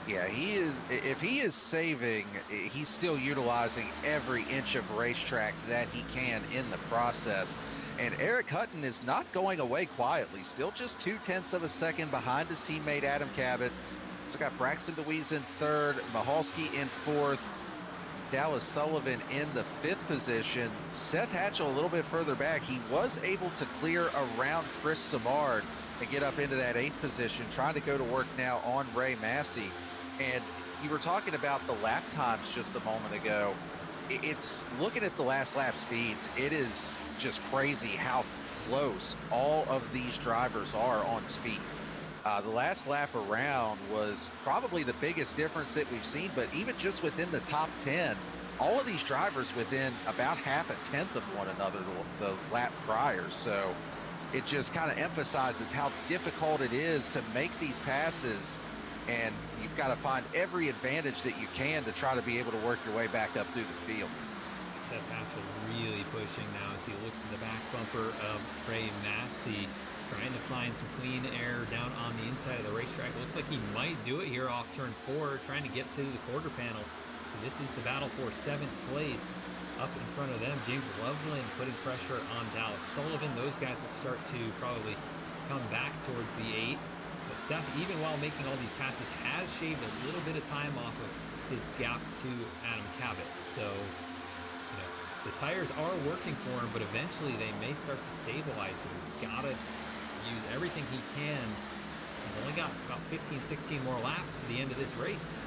Yeah, he is. If he is saving, he's still utilizing every inch of racetrack that he can in the process. And Eric Hutton is not going away quietly, still just 0.2 of a second behind his teammate Adam Cabot. So got Braxton DeWeese in 3rd, Mahalski in 4th, Dallas Sullivan in the 5th position. Seth Hatchell a little bit further back. He was able to clear around Chris Samard and get up into that 8th position, trying to go to work now on Ray Massey. And you were talking about the lap times just a moment ago. It's looking at the last lap speeds, it is just crazy how close all of these drivers are on speed. The last lap around was probably the biggest difference that we've seen, but even just within the top 10, all of these drivers within about half a tenth of one another the lap prior. So it just kind of emphasizes how difficult it is to make these passes, and you've got to find every advantage that you can to try to be able to work your way back up through the field. Seth Hatchell really pushing now as he looks to the back bumper of Ray Massey, trying to find some clean air down on the inside of the racetrack. Looks like he might do it here off turn 4, trying to get to the quarter panel. So this is the battle for 7th place. Up in front of them, James Loveland putting pressure on Dallas Sullivan. Those guys will start to probably come back towards the 8. But Seth, even while making all these passes, has shaved a little bit of time off of his gap to Adam Cabot. So, the tires are working for him, but eventually they may start to stabilize him. He's got to use everything he can. He's only got about 15, 16 more laps to the end of this race.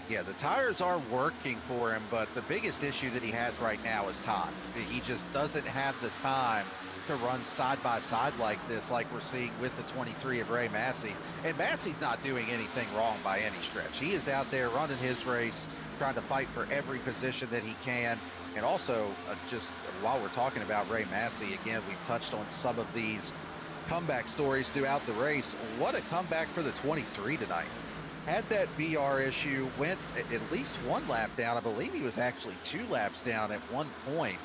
Yeah, the tires are working for him, but the biggest issue that he has right now is time. He just doesn't have the time to run side by side like this, like we're seeing with the 23 of Ray Massey. And Massey's not doing anything wrong by any stretch. He is out there running his race, trying to fight for every position that he can. And also, just while we're talking about Ray Massey, again, we've touched on some of these comeback stories throughout the race. What a comeback for the 23 tonight. Had that BR issue, went at least one lap down. I believe he was actually 2 laps down at one point,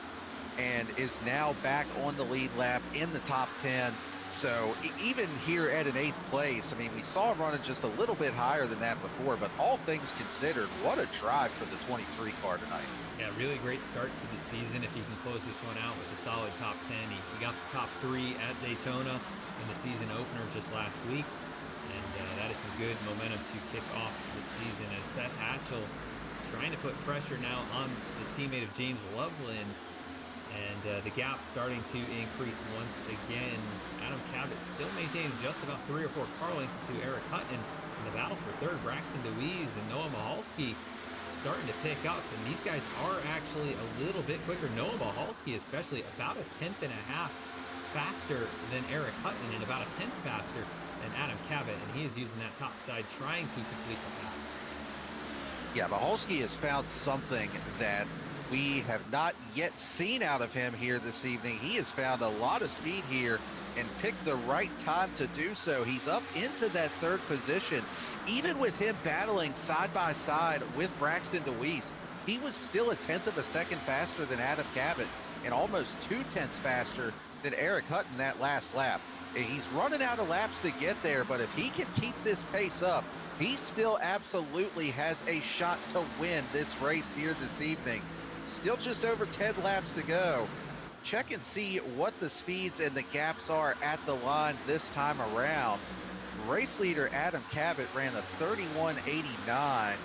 and is now back on the lead lap in the top 10. So even here at an 8th place, I mean, we saw him running just a little bit higher than that before, but all things considered, what a drive for the 23 car tonight. Yeah, really great start to the season. If he can close this one out with a solid top 10, he got the top 3 at Daytona in the season opener just last week. And that is some good momentum to kick off the season as Seth Hatchell trying to put pressure now on the teammate of James Loveland. And the gap starting to increase once again. Adam Cabot still maintaining just about 3 or 4 car lengths to Eric Hutton. In the battle for third, Braxton DeWeese and Noah Mahalski starting to pick up. And these guys are actually a little bit quicker. Noah Mahalski especially about a 1/10 and a half faster than Eric Hutton and about a 1/10 faster than Adam Cabot. And he is using that top side trying to complete the pass. Yeah, Mahalski has found something that we have not yet seen out of him here this evening. He has found a lot of speed here and picked the right time to do so. He's up into that 3rd position. Even with him battling side by side with Braxton DeWeese, he was still a 1/10 of a second faster than Adam Cabot and almost 2/10 faster than Eric Hutton that last lap. He's running out of laps to get there, but if he can keep this pace up, he still absolutely has a shot to win this race here this evening. Still just over 10 laps to go. Check and see what the speeds and the gaps are at the line this time around. Race leader Adam Cabot ran a 31.89.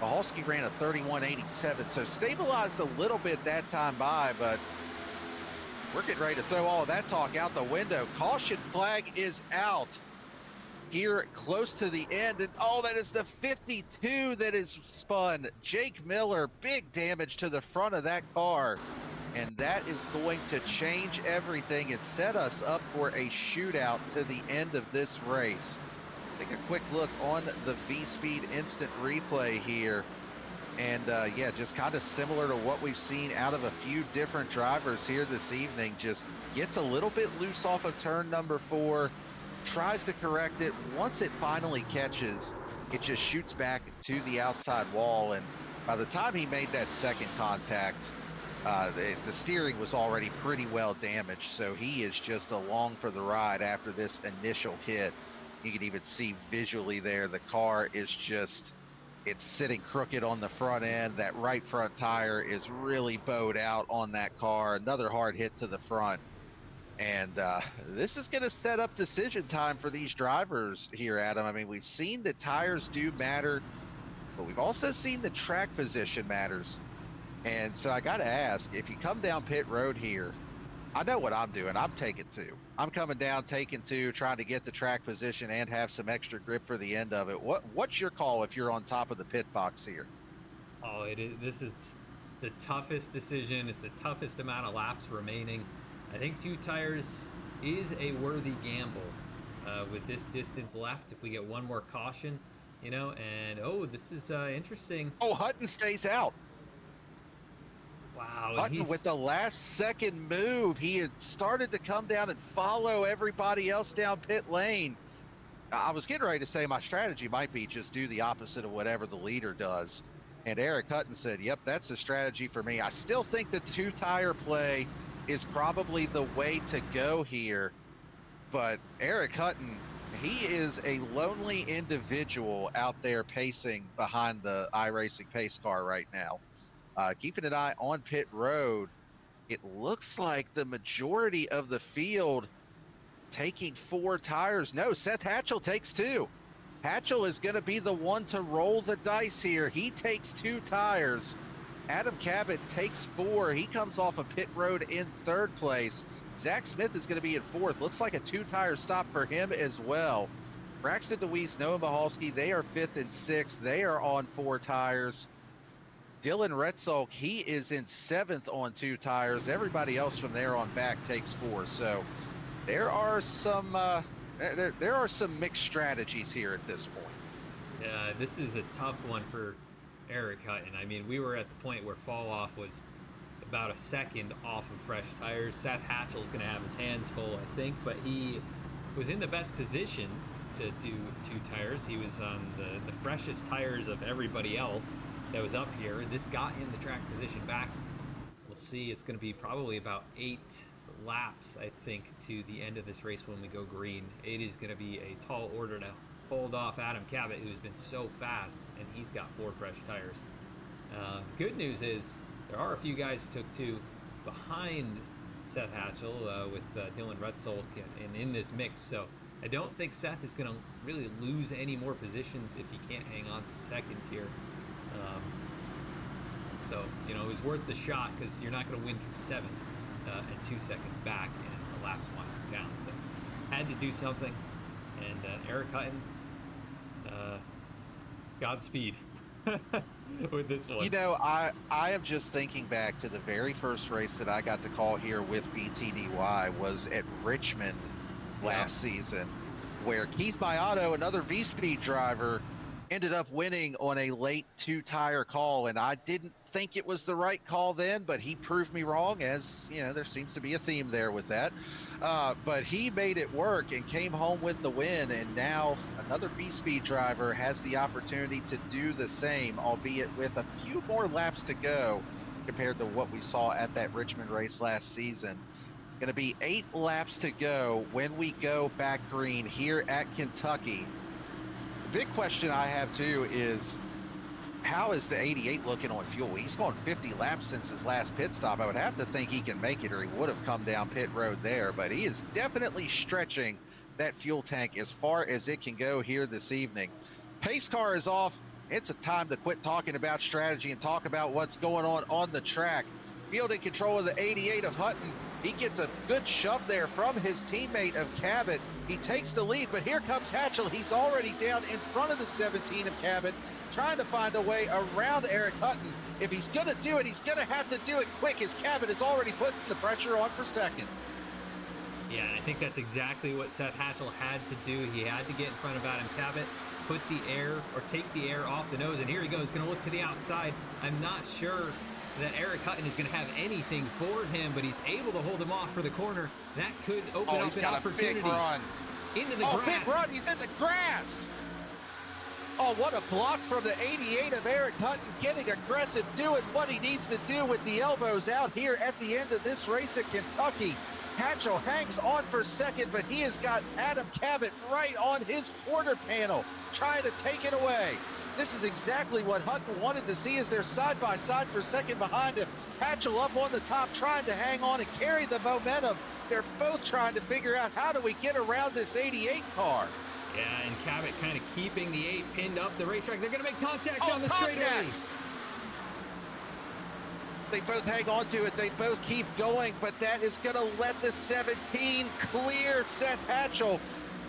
Mahalski ran a 31.87, so stabilized a little bit that time by, but we're getting ready to throw all of that talk out the window. Caution flag is out here close to the end, and oh, that is the 52 that is spun. Jake Miller, big damage to the front of that car, and that is going to change everything and set us up for a shootout to the end of this race. Take a quick look on the VSPEED instant replay here, and yeah, just kind of similar to what we've seen out of a few different drivers here this evening. Just gets a little bit loose off of turn number 4, tries to correct it. Once it finally catches, it just shoots back to the outside wall, and by the time he made that second contact, the steering was already pretty well damaged, so he is just along for the ride after this initial hit. You can even see visually there, the car is just, it's sitting crooked on the front end. That right front tire is really bowed out on that car. Another hard hit to the front. And this is going to set up decision time for these drivers here, Adam. I mean, we've seen that tires do matter, but we've also seen the track position matters. And so I got to ask, if you come down pit road here, I know what I'm doing. I'm taking 2. I'm coming down, taking 2, trying to get the track position and have some extra grip for the end of it. What's your call if you're on top of the pit box here? Oh, it is. This is the toughest decision. It's the toughest amount of laps remaining. I think 2 tires is a worthy gamble with this distance left. If we get one more caution, you know, and oh, this is interesting. Oh, Hutton stays out. Wow. Hutton with the last second move, he had started to come down and follow everybody else down pit lane. I was getting ready to say my strategy might be just do the opposite of whatever the leader does. And Eric Hutton said, yep, that's the strategy for me. I still think the 2-tire play is probably the way to go here. But Eric Hutton, he is a lonely individual out there pacing behind the iRacing pace car right now. Keeping an eye on pit road, it looks like the majority of the field taking 4 tires. No, Seth Hatchell takes 2. Hatchell is going to be the one to roll the dice here. He takes 2 tires. Adam Cabot takes 4. He comes off of pit road in 3rd place. Zach Smith is going to be in 4th. Looks like a 2-tire stop for him as well. Braxton DeWeese, Noah Mahalski, they are 5th and 6th. They are on 4 tires. Dylan Retzolk, he is in 7th on 2 tires. Everybody else from there on back takes 4. So there are some there are some mixed strategies here at this point. Yeah, this is a tough one for Eric Hutton. I mean, we were at the point where fall off was about a second off of fresh tires. Seth Hatchell's going to have his hands full, I think, but he was in the best position to do 2 tires. He was on the freshest tires of everybody else that was up here. This got him the track position back. We'll see. It's going to be probably about 8 laps, I think, to the end of this race when we go green. It is going to be a tall order to hold off Adam Cabot, who's been so fast, and he's got 4 fresh tires. The good news is there are a few guys who took 2 behind Seth Hatchell with Dylan Rutzelk and in this mix, so I don't think Seth is going to really lose any more positions if he can't hang on to second here. So, you know, it was worth the shot because you're not going to win from 7th and 2 seconds back and the laps winding down. So, had to do something. And Eric Hutton, Godspeed with this one. You know, I am just thinking back to the very first race that I got to call here with BTDY was at Richmond last season, where Keith Mayato, another VSPEED driver, ended up winning on a late 2-tire call, and I didn't think it was the right call then, but he proved me wrong, as you know, there seems to be a theme there with that. But he made it work and came home with the win, and now another VSPEED driver has the opportunity to do the same, albeit with a few more laps to go compared to what we saw at that Richmond race last season. Going to be 8 laps to go when we go back green here at Kentucky. The big question I have too is, how is the 88 looking on fuel? He's gone 50 laps since his last pit stop. I would have to think he can make it, or he would have come down pit road there, but he is definitely stretching that fuel tank as far as it can go here this evening. Pace car is off. It's a time to quit talking about strategy and talk about what's going on the track. Fielding control of the 88 of Hutton. He gets a good shove there from his teammate of Cabot. He takes the lead, but here comes Hatchell. He's already down in front of the 17 of Cabot, trying to find a way around Eric Hutton. If he's going to do it, he's going to have to do it quick, as Cabot is already putting the pressure on for second. Yeah, and I think that's exactly what Seth Hatchell had to do. He had to get in front of Adam Cabot, put the air, or take the air off the nose, and here he goes, going to look to the outside. I'm not sure that Eric Hutton is going to have anything for him, but he's able to hold him off for the corner. That could open up an opportunity. Big run. Into the grass. Big run. He's in the grass. Oh, what a block from the 88 of Eric Hutton, getting aggressive, doing what he needs to do with the elbows out here at the end of this race at Kentucky. Hatchell hangs on for second, but he has got Adam Cabot right on his quarter panel, trying to take it away. This is exactly what Hutton wanted to see, as they're side by side for second behind him. Hatchell up on the top, trying to hang on and carry the momentum. They're both trying to figure out, how do we get around this 88 car? Yeah, and Cabot kind of keeping the 8 pinned up the racetrack. They're going to make contact on the straightaway. They both hang on to it. They both keep going, but that is going to let the 17 clear Seth Hatchell.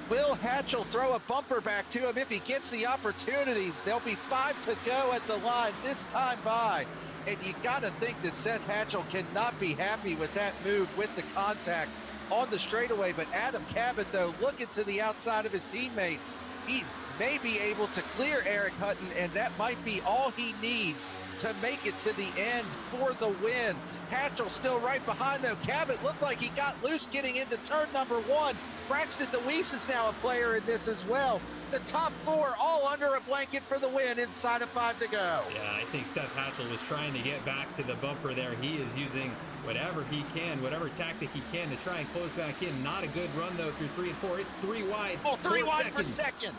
Will Hatchell throw a bumper back to him if he gets the opportunity? There'll be 5 to go at the line this time by. And you got to think that Seth Hatchell cannot be happy with that move with the contact on the straightaway. But Adam Cabot, though, looking to the outside of his teammate, he may be able to clear Eric Hutton, and that might be all he needs to make it to the end for the win. Hatchell still right behind, though. Cabot looked like he got loose getting into turn number 1. Braxton DeWeese is now a player in this as well. The top 4 all under a blanket for the win inside of 5 to go. Yeah, I think Seth Hatchell was trying to get back to the bumper there. He is using whatever he can, whatever tactic he can to try and close back in. Not a good run, though, through 3 and 4. It's 3 wide. Oh, 3 wide for second.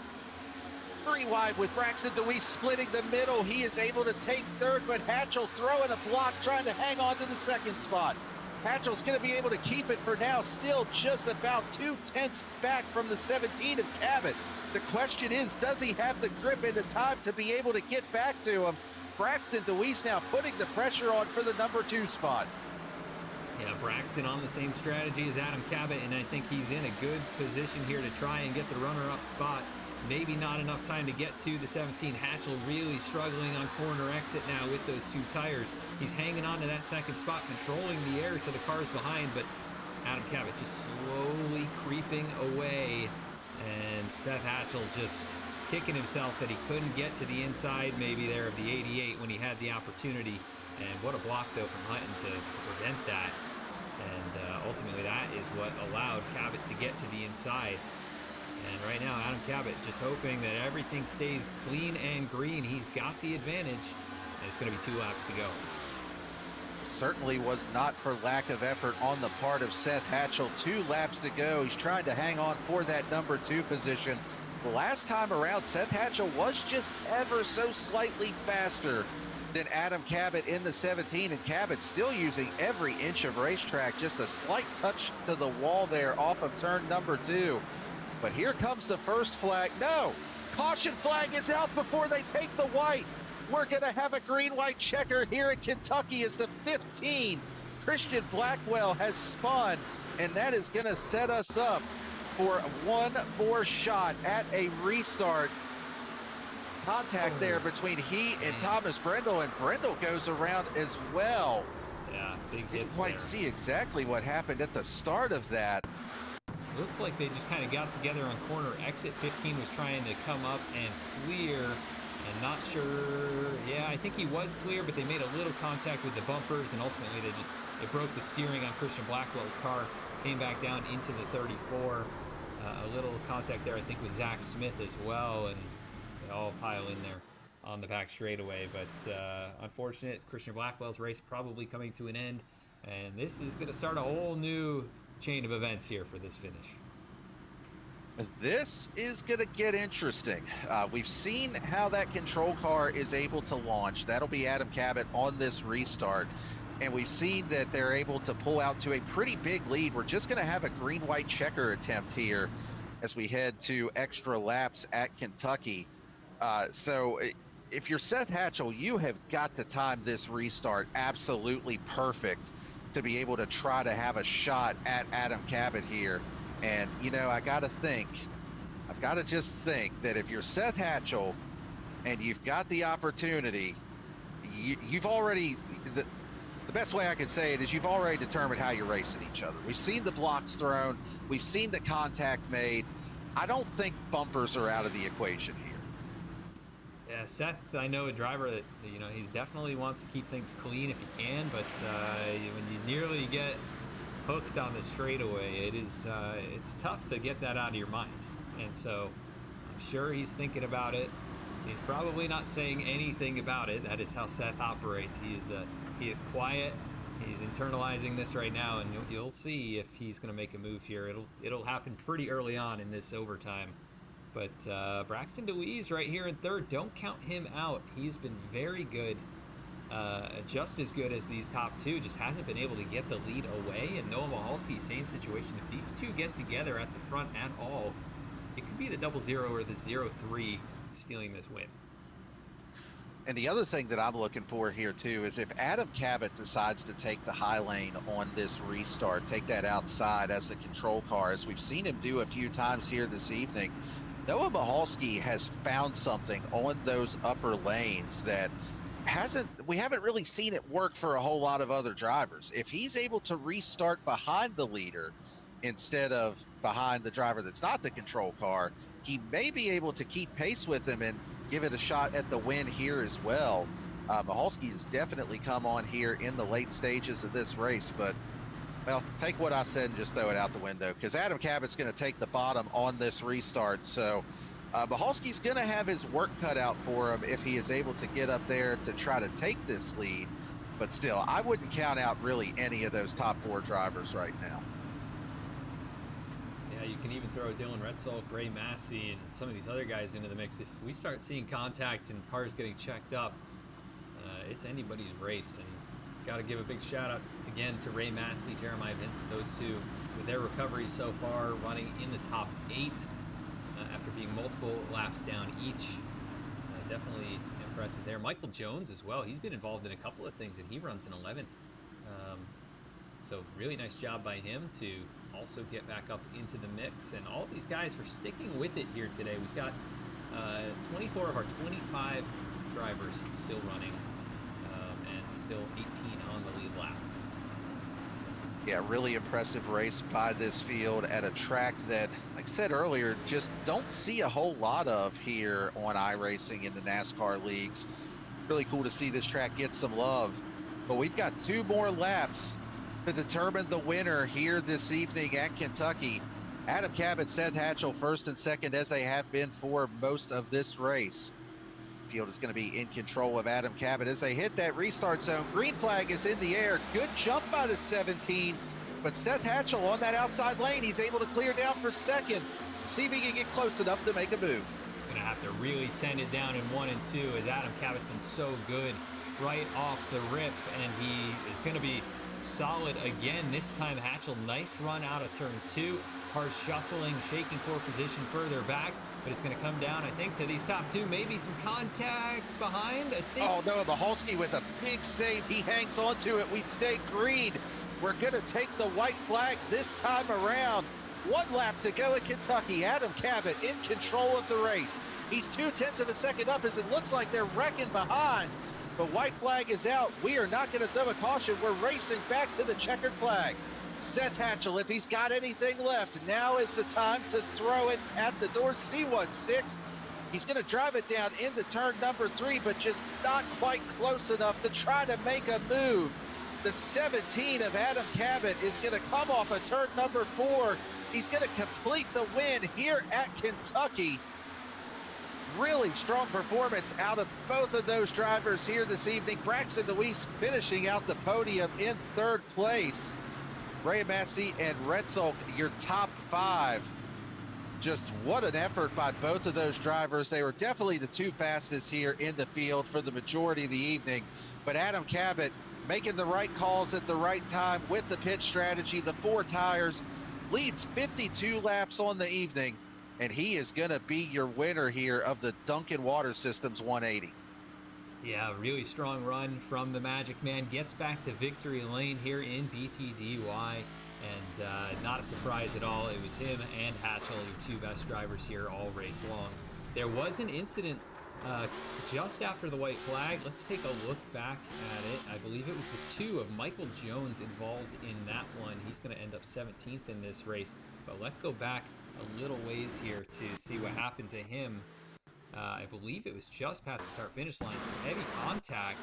3 wide with Braxton DeWeese splitting the middle. He is able to take third, but Hatchell throwing a block, trying to hang on to the second spot. Hatchell's going to be able to keep it for now, still just about 2/10 back from the 17 of Cabot. The question is, does he have the grip and the time to be able to get back to him? Braxton DeWeese now putting the pressure on for the number 2 spot. Yeah, Braxton on the same strategy as Adam Cabot, and I think he's in a good position here to try and get the runner-up spot. Maybe not enough time to get to the 17. Hatchell really struggling on corner exit now with those 2 tires. He's hanging on to that second spot, controlling the air to the cars behind, but Adam Cabot just slowly creeping away. And Seth Hatchell just kicking himself that he couldn't get to the inside maybe there of the 88 when he had the opportunity. And what a block, though, from Hutton to prevent that. And ultimately, that is what allowed Cabot to get to the inside. And right now, Adam Cabot just hoping that everything stays clean and green. He's got the advantage, and it's going to be 2 laps to go. Certainly was not for lack of effort on the part of Seth Hatchell. 2 laps to go. He's trying to hang on for that number 2 position. The last time around, Seth Hatchell was just ever so slightly faster than Adam Cabot in the 17, and Cabot still using every inch of racetrack. Just a slight touch to the wall there off of turn number 2. But here comes the first flag. No, caution flag is out before they take the white. We're going to have a green-white checker here in Kentucky as the 15, Christian Blackwell, has spun, and that is going to set us up for one more shot at a restart. Contact there between he and Thomas Brendel, and Brendel goes around as well. Yeah, big hits. Didn't quite see exactly what happened at the start of that. Looked like they just kind of got together on corner. Exit 15 was trying to come up and clear, and not sure. Yeah, I think he was clear, but they made a little contact with the bumpers, and ultimately they broke the steering on Christian Blackwell's car, came back down into the 34. A little contact there, I think, with Zach Smith as well, and they all pile in there on the back straightaway. But unfortunate, Christian Blackwell's race probably coming to an end, and this is going to start a whole new chain of events here for this finish. This is going to get interesting. We've seen how that control car is able to launch. That'll be Adam Cabot on this restart. And we've seen that they're able to pull out to a pretty big lead. We're just going to have a green-white checker attempt here as we head to extra laps at Kentucky. So if you're Seth Hatchell, you have got to time this restart absolutely perfect to be able to try to have a shot at Adam Cabot here. And, you know, I've got to just think that if you're Seth Hatchell and you've got the opportunity, you've already, the best way I could say it is you've already determined how you're racing each other. We've seen the blocks thrown. We've seen the contact made. I don't think bumpers are out of the equation here. Yeah, Seth, I know a driver that, you know, he's definitely wants to keep things clean if he can, but when you nearly get hooked on the straightaway, it's tough to get that out of your mind. And so I'm sure he's thinking about it. He's probably not saying anything about it. That is how Seth operates. He is quiet. He's internalizing this right now, and you'll see if he's going to make a move here. It'll happen pretty early on in this overtime. But Braxton DeWeese right here in third, don't count him out. He's been very good, just as good as these top two, just hasn't been able to get the lead away. And Noah Mahalski, same situation. If these two get together at the front at all, it could be the 0-0 or the 0-3 stealing this win. And the other thing that I'm looking for here too is if Adam Cabot decides to take the high lane on this restart, take that outside as the control car, as we've seen him do a few times here this evening, Noah Mahalski has found something on those upper lanes that we haven't really seen it work for a whole lot of other drivers. If he's able to restart behind the leader instead of behind the driver that's not the control car, he may be able to keep pace with him and give it a shot at the win here as well. Mahalski has definitely come on here in the late stages of this race, but well, take what I said and just throw it out the window, because Adam Cabot's going to take the bottom on this restart. So Mahalski's going to have his work cut out for him if he is able to get up there to try to take this lead. But still, I wouldn't count out really any of those top four drivers right now. Yeah, you can even throw Dylan Retzel, Ray Massey, and some of these other guys into the mix. If we start seeing contact and cars getting checked up, it's anybody's race. And got to give a big shout out again to Ray Massey, Jeremiah Vincent, those two with their recoveries so far, running in the top 8 after being multiple laps down each. Definitely impressive there. Michael Jones as well. He's been involved in a couple of things, and he runs in 11th. So really nice job by him to also get back up into the mix. And all these guys for sticking with it here today. We've got 24 of our 25 drivers still running, and still 18 on the lead lap. Yeah, really impressive race by this field at a track that, like I said earlier, just don't see a whole lot of here on iRacing in the NASCAR leagues. Really cool to see this track get some love. But we've got 2 more laps to determine the winner here this evening at Kentucky. Adam Cabot, Seth Hatchell, first and second, as they have been for most of this race. Field is going to be in control of Adam Cabot as they hit that restart zone. Green flag is in the air. Good jump by the 17, but Seth Hatchell on that outside lane, he's able to clear down for second. See if he can get close enough to make a move. Gonna have to really send it down in 1 and 2, as Adam Cabot's been so good right off the rip, and he is gonna be solid again. This time Hatchell, nice run out of turn 2. Cars shuffling, shaking for position further back, but it's going to come down, I think, to these top 2. Maybe some contact behind, I think. Oh, no, Michalski with a big save. He hangs on to it. We stay green. We're going to take the white flag this time around. 1 lap to go at Kentucky. Adam Cabot in control of the race. He's 0.2 of a second up as it looks like they're wrecking behind. But white flag is out. We are not going to throw a caution. We're racing back to the checkered flag. Seth Hatchell, if he's got anything left, now is the time to throw it at the door. See what sticks. He's going to drive it down into turn number 3, but just not quite close enough to try to make a move. The 17 of Adam Cabot is going to come off of turn number 4. He's going to complete the win here at Kentucky. Really strong performance out of both of those drivers here this evening. Braxton Luis finishing out the podium in 3rd place. Ray Massey and Retzel, your top 5. Just what an effort by both of those drivers. They were definitely the 2 fastest here in the field for the majority of the evening. But Adam Cabot making the right calls at the right time with the pit strategy, the 4 tires, leads 52 laps on the evening, and he is going to be your winner here of the Duncan Water Systems 180. Yeah, really strong run from the Magic Man. Gets back to victory lane here in BTDY, and not a surprise at all. It was him and Hatchell, your 2 best drivers here all race long. There was an incident just after the white flag. Let's take a look back at it. I believe it was the 2 of Michael Jones involved in that one. He's going to end up 17th in this race, but let's go back a little ways here to see what happened to him. I believe it was just past the start-finish line, some heavy contact,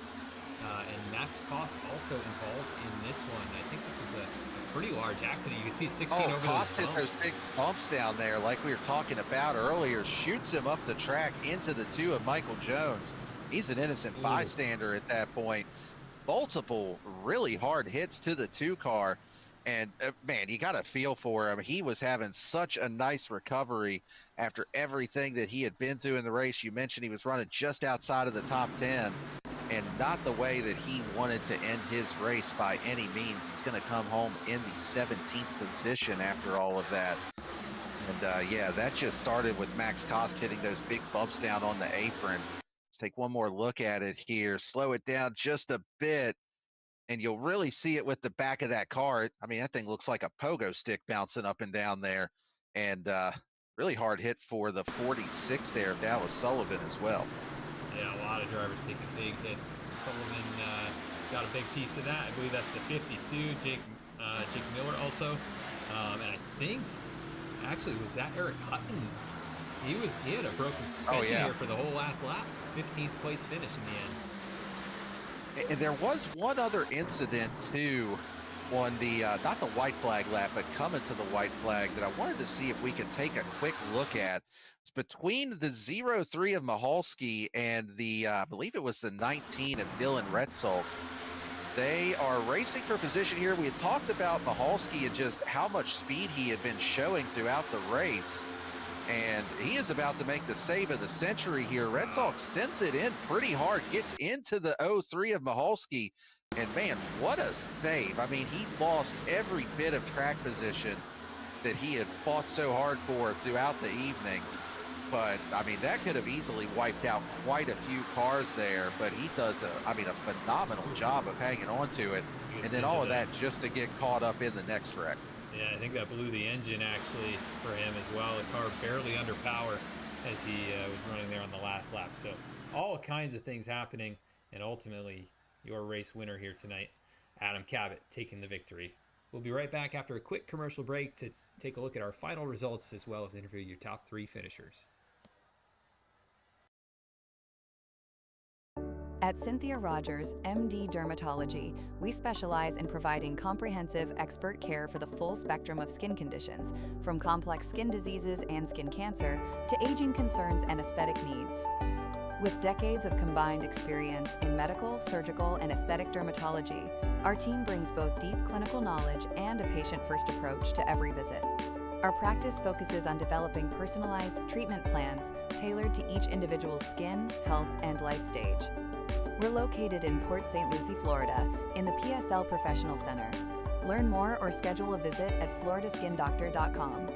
and Max Cost also involved in this one. I think this was a pretty large accident. You can see 16 over Cost those hit bumps. those big bumps down there like we were talking about earlier, shoots him up the track into the 2 of Michael Jones. He's an innocent bystander at that point. Multiple really hard hits to the 2 car. And man, you got to feel for him. He was having such a nice recovery after everything that he had been through in the race. You mentioned he was running just outside of the top 10 and not the way that he wanted to end his race by any means. He's going to come home in the 17th position after all of that. And yeah, that just started with Max Cost hitting those big bumps down on the apron. Let's take one more look at it here. Slow it down just a bit, and you'll really see it with the back of that car. I mean, that thing looks like a pogo stick bouncing up and down there. And really hard hit for the 46 there of Dallas Sullivan as well. Yeah, a lot of drivers taking big hits. Sullivan got a big piece of that. I believe that's the 52. Jake Miller also. And I think, actually, was that Eric Hutton? He had a broken suspension here for the whole last lap. 15th place finish in the end. And there was one other incident too on the not the white flag lap, but coming to the white flag, that I wanted to see if we could take a quick look at. It's between the 03 of Michalski and the I believe it was the 19 of Dylan Retzel. They are racing for position here. We had talked about Michalski and just how much speed he had been showing throughout the race. And he is about to make the save of the century here. Retzel sends it in pretty hard, gets into the 03 of Michalski, and man, what a save. I mean, he lost every bit of track position that he had fought so hard for throughout the evening. But, I mean, that could have easily wiped out quite a few cars there, but he does, a phenomenal job of hanging on to it. And then all of that just to get caught up in the next wreck. Yeah, I think that blew the engine actually for him as well. The car barely under power as he was running there on the last lap. So all kinds of things happening, and ultimately your race winner here tonight, Adam Cabot, taking the victory. We'll be right back after a quick commercial break to take a look at our final results as well as interview your top 3 finishers. At Cynthia Rogers, MD Dermatology, we specialize in providing comprehensive expert care for the full spectrum of skin conditions, from complex skin diseases and skin cancer to aging concerns and aesthetic needs. With decades of combined experience in medical, surgical, and aesthetic dermatology, our team brings both deep clinical knowledge and a patient-first approach to every visit. Our practice focuses on developing personalized treatment plans tailored to each individual's skin, health, and life stage. We're located in Port St. Lucie, Florida, in the PSL Professional Center. Learn more or schedule a visit at floridaskindoctor.com.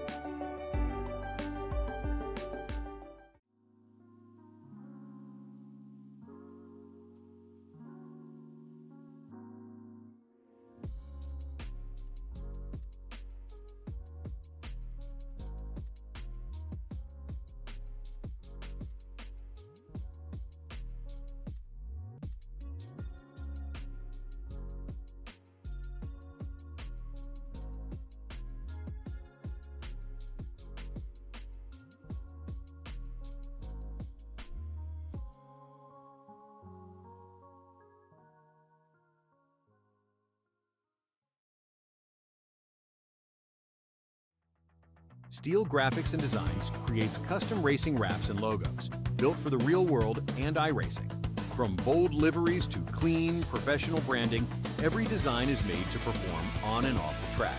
Steel Graphics and Designs creates custom racing wraps and logos built for the real world and iRacing. From bold liveries to clean, professional branding, every design is made to perform on and off the track.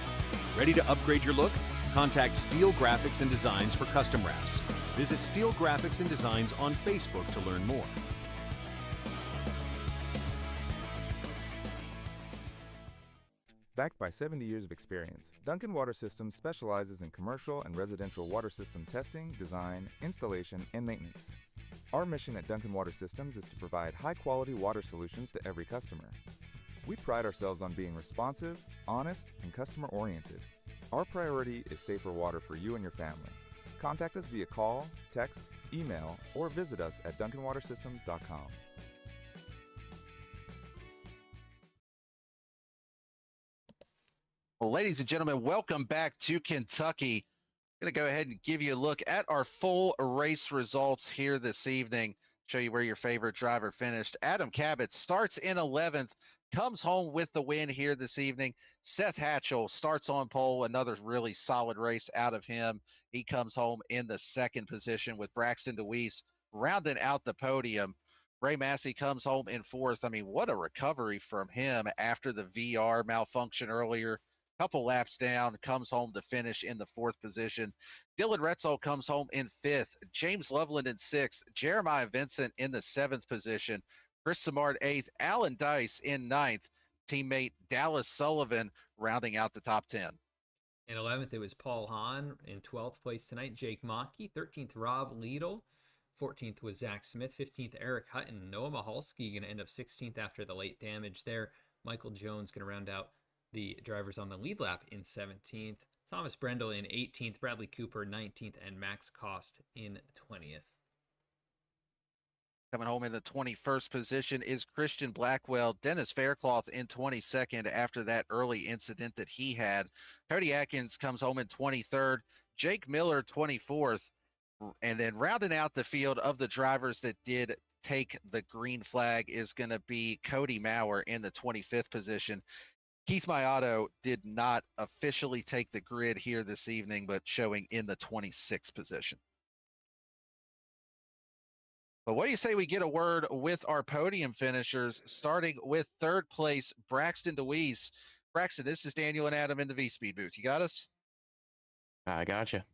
Ready to upgrade your look? Contact Steel Graphics and Designs for custom wraps. Visit Steel Graphics and Designs on Facebook to learn more. Backed by 70 years of experience, Duncan Water Systems specializes in commercial and residential water system testing, design, installation, and maintenance. Our mission at Duncan Water Systems is to provide high-quality water solutions to every customer. We pride ourselves on being responsive, honest, and customer-oriented. Our priority is safer water for you and your family. Contact us via call, text, email, or visit us at duncanwatersystems.com. Well, ladies and gentlemen, welcome back to Kentucky. I'm going to go ahead and give you a look at our full race results here this evening. Show you where your favorite driver finished. Adam Cabot starts in 11th, comes home with the win here this evening. Seth Hatchell starts on pole, another really solid race out of him. He comes home in the second position with Braxton DeWeese rounding out the podium. Ray Massey comes home in fourth. I mean, what a recovery from him after the VR malfunction earlier. Couple laps down, comes home to finish in the fourth position. Dylan Retzel comes home in fifth. James Loveland in sixth. Jeremiah Vincent in the seventh position. Chris Samard eighth. Alan Dice in ninth. Teammate Dallas Sullivan rounding out the top 10. In 11th, it was Paul Hahn. In 12th place tonight, Jake Mockey. 13th, Rob Liedl. 14th was Zach Smith. 15th, Eric Hutton. Noah Mahalski going to end up 16th after the late damage there. Michael Jones going to round out the drivers on the lead lap in 17th. Thomas Brendel in 18th. Bradley Cooper 19th. And Max Cost in 20th. Coming home in the 21st position is Christian Blackwell. Dennis Faircloth in 22nd after that early incident that he had. Cody Atkins comes home in 23rd. Jake Miller 24th. And then rounding out the field of the drivers that did take the green flag is going to be Cody Maurer in the 25th position. Keith Mayato did not officially take the grid here this evening, but showing in the 26th position. But what do you say we get a word with our podium finishers, starting with third place, Braxton DeWeese. Braxton, this is Daniel and Adam in the VSPEED booth. You got us? I gotcha.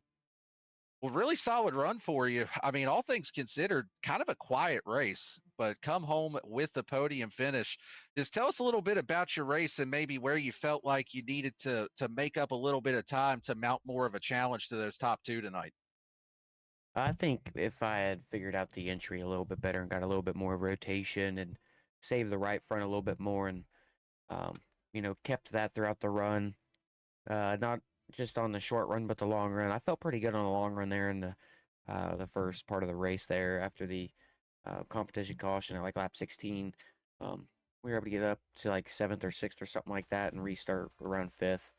Well, really solid run for you. I mean, all things considered, kind of a quiet race, but come home with the podium finish. Just tell us a little bit about your race and maybe where you felt like you needed to make up a little bit of time to mount more of a challenge to those top two tonight. I think if I had figured out the entry a little bit better and got a little bit more rotation and saved the right front a little bit more and, kept that throughout the run, not just on the short run, but the long run. I felt pretty good on the long run there in the first part of the race there after the competition caution at like lap 16. We were able to get up to like 7th or 6th or something like that and restart around 5th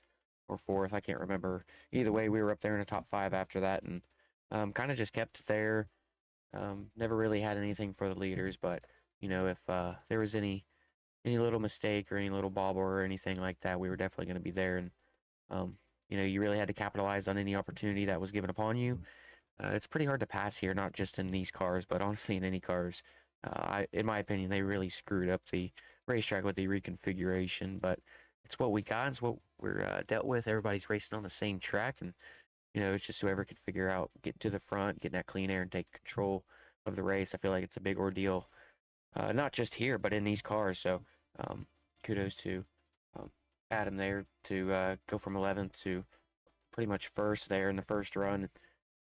or 4th. I can't remember. Either way, we were up there in the top 5 after that and kind of just kept it there. Never really had anything for the leaders, but if there was any little mistake or any little bobble or anything like that, we were definitely going to be there. And you really had to capitalize on any opportunity that was given upon you. It's pretty hard to pass here, not just in these cars, but honestly in any cars. In my opinion, they really screwed up the racetrack with the reconfiguration, but it's what we got. It's what we're dealt with. Everybody's racing on the same track, and it's just whoever can figure out getting to the front, getting that clean air, and take control of the race. I feel like it's a big ordeal, not just here, but in these cars. So kudos to Adam there to go from 11th to pretty much first there in the first run,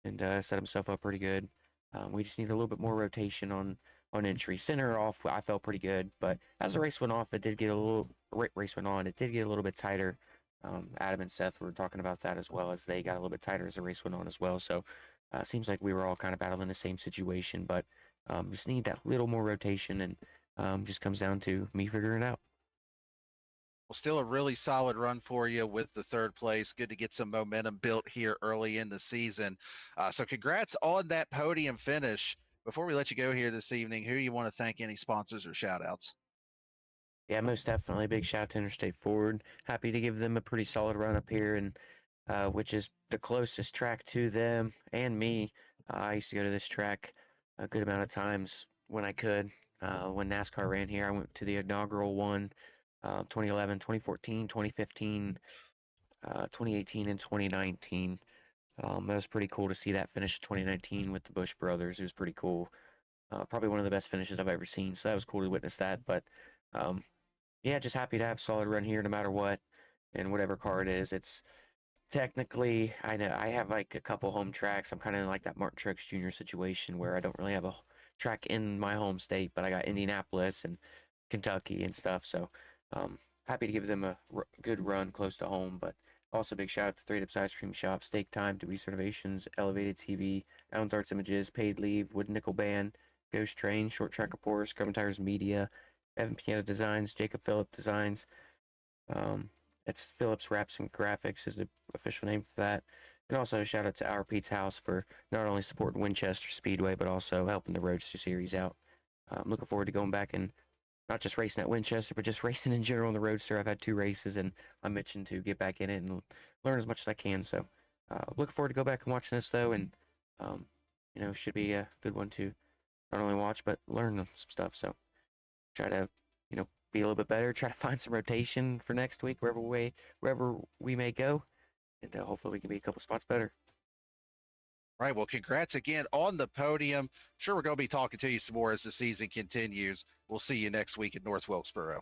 and set himself up pretty good. We just need a little bit more rotation on entry. Center off, I felt pretty good, but as the race went off, it did get a little bit tighter. Adam and Seth were talking about that as well, as they got a little bit tighter as the race went on as well. So it seems like we were all kind of battling the same situation, but just need that little more rotation, and just comes down to me figuring it out. Well, still a really solid run for you with the third place. Good to get some momentum built here early in the season. So congrats on that podium finish. Before we let you go here this evening, who you want to thank, any sponsors or shout outs? Yeah, most definitely. Big shout out to Interstate Ford. Happy to give them a pretty solid run up here, and which is the closest track to them and me. I used to go to this track a good amount of times when I could. When NASCAR ran here, I went to the inaugural one, 2011, 2014, 2015, 2018, and 2019. It was pretty cool to see that finish 2019 with the Busch brothers. It was pretty cool. Probably one of the best finishes I've ever seen. So that was cool to witness that. But yeah, just happy to have a solid run here no matter what, and whatever car it is. It's technically, I know I have like a couple home tracks. I'm kind of in like that Martin Truex Jr. situation where I don't really have a track in my home state, but I got Indianapolis and Kentucky and stuff. So happy to give them a good run close to home. But also big shout out to 3 Dips Ice Cream Shop, Steak Time, Dewey's Renovations, Elevated TV, Allen's Arts Images, Paid Leave, Wood Nickel Band, Ghost Train, Short Track Reports, Carbon Tires Media, Evan Piano Designs, Jacob Phillip Designs. It's Phillips Wraps and Graphics is the official name for that. And also a shout out to Our Pete's House for not only supporting Winchester Speedway, but also helping the Roadster Series out. I'm looking forward to going back and not just racing at Winchester, but just racing in general on the Roadster. I've had 2 races, and I'm itching to get back in it and learn as much as I can. So looking forward to go back and watching this, though, and should be a good one to not only watch, but learn some stuff. So try to, be a little bit better, try to find some rotation for next week, wherever we may go, and hopefully we can be a couple spots better. All right. Well, congrats again on the podium. Sure, we're going to be talking to you some more as the season continues. We'll see you next week at North Wilkesboro.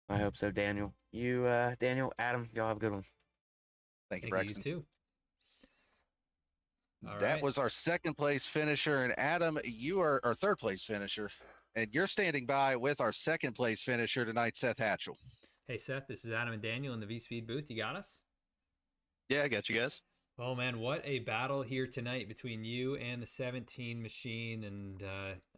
I hope so, Daniel. You, Daniel, Adam, y'all have a good one. Thank you, Thank Braxton. you too. That was our second place finisher. And Adam, you are our third place finisher. And you're standing by with our second place finisher tonight, Seth Hatchell. Hey, Seth, this is Adam and Daniel in the VSPEED booth. You got us? Yeah, I got you guys. Oh, man, what a battle here tonight between you and the 17 machine. And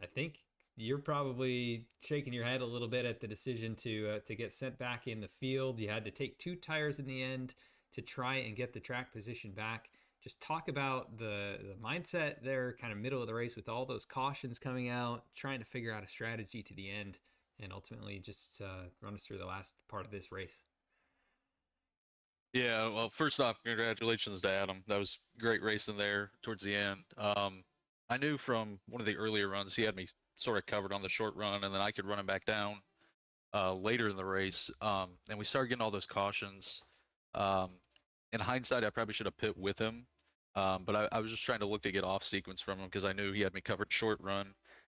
I think you're probably shaking your head a little bit at the decision to get sent back in the field. You had to take 2 tires in the end to try and get the track position back. Just talk about the mindset there, kind of middle of the race with all those cautions coming out, trying to figure out a strategy to the end, and ultimately just run us through the last part of this race. Yeah, well, first off, congratulations to Adam. That was great racing there towards the end. I knew from one of the earlier runs he had me sort of covered on the short run, and then I could run him back down later in the race. And we started getting all those cautions. In hindsight, I probably should have pit with him. But I was just trying to look to get off sequence from him because I knew he had me covered short run,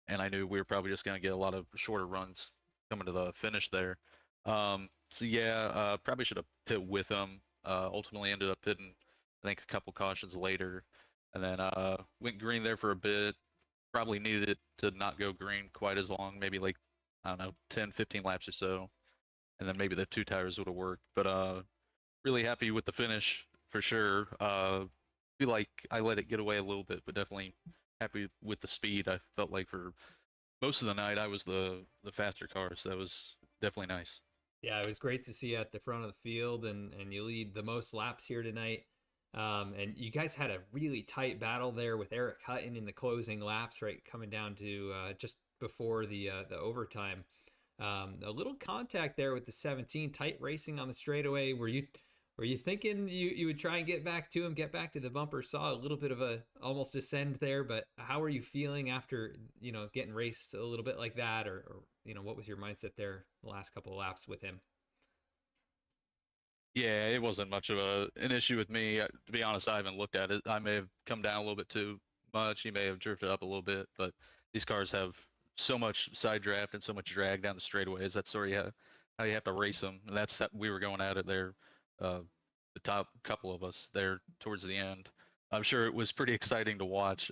and I knew we were probably just going to get a lot of shorter runs coming to the finish there. So yeah, probably should have pit with him. Ultimately ended up pitting, I think, a couple cautions later, and then went green there for a bit. Probably needed it to not go green quite as long, maybe like, I don't know, 10, 15 laps or so, and then maybe the 2 tires would have worked. But really happy with the finish for sure. Feel like I let it get away a little bit, but definitely happy with the speed. I felt like for most of the night I was the faster car, so that was definitely nice. Yeah, it was great to see you at the front of the field, and you lead the most laps here tonight. And you guys had a really tight battle there with Eric Hutton in the closing laps, right, coming down to just before the overtime. A little contact there with the 17, tight racing on the straightaway. Were you thinking you would try and get back to him, get back to the bumper? Saw a little bit of a almost descend there, but how are you feeling after getting raced a little bit like that, or what was your mindset there the last couple of laps with him? Yeah, it wasn't much of an issue with me. To be honest, I haven't looked at it. I may have come down a little bit too much. He may have drifted up a little bit, but these cars have so much side draft and so much drag down the straightaways. That's sort of how you have to race them. And that's how we were going at it there. The top couple of us there towards the end. I'm sure it was pretty exciting to watch.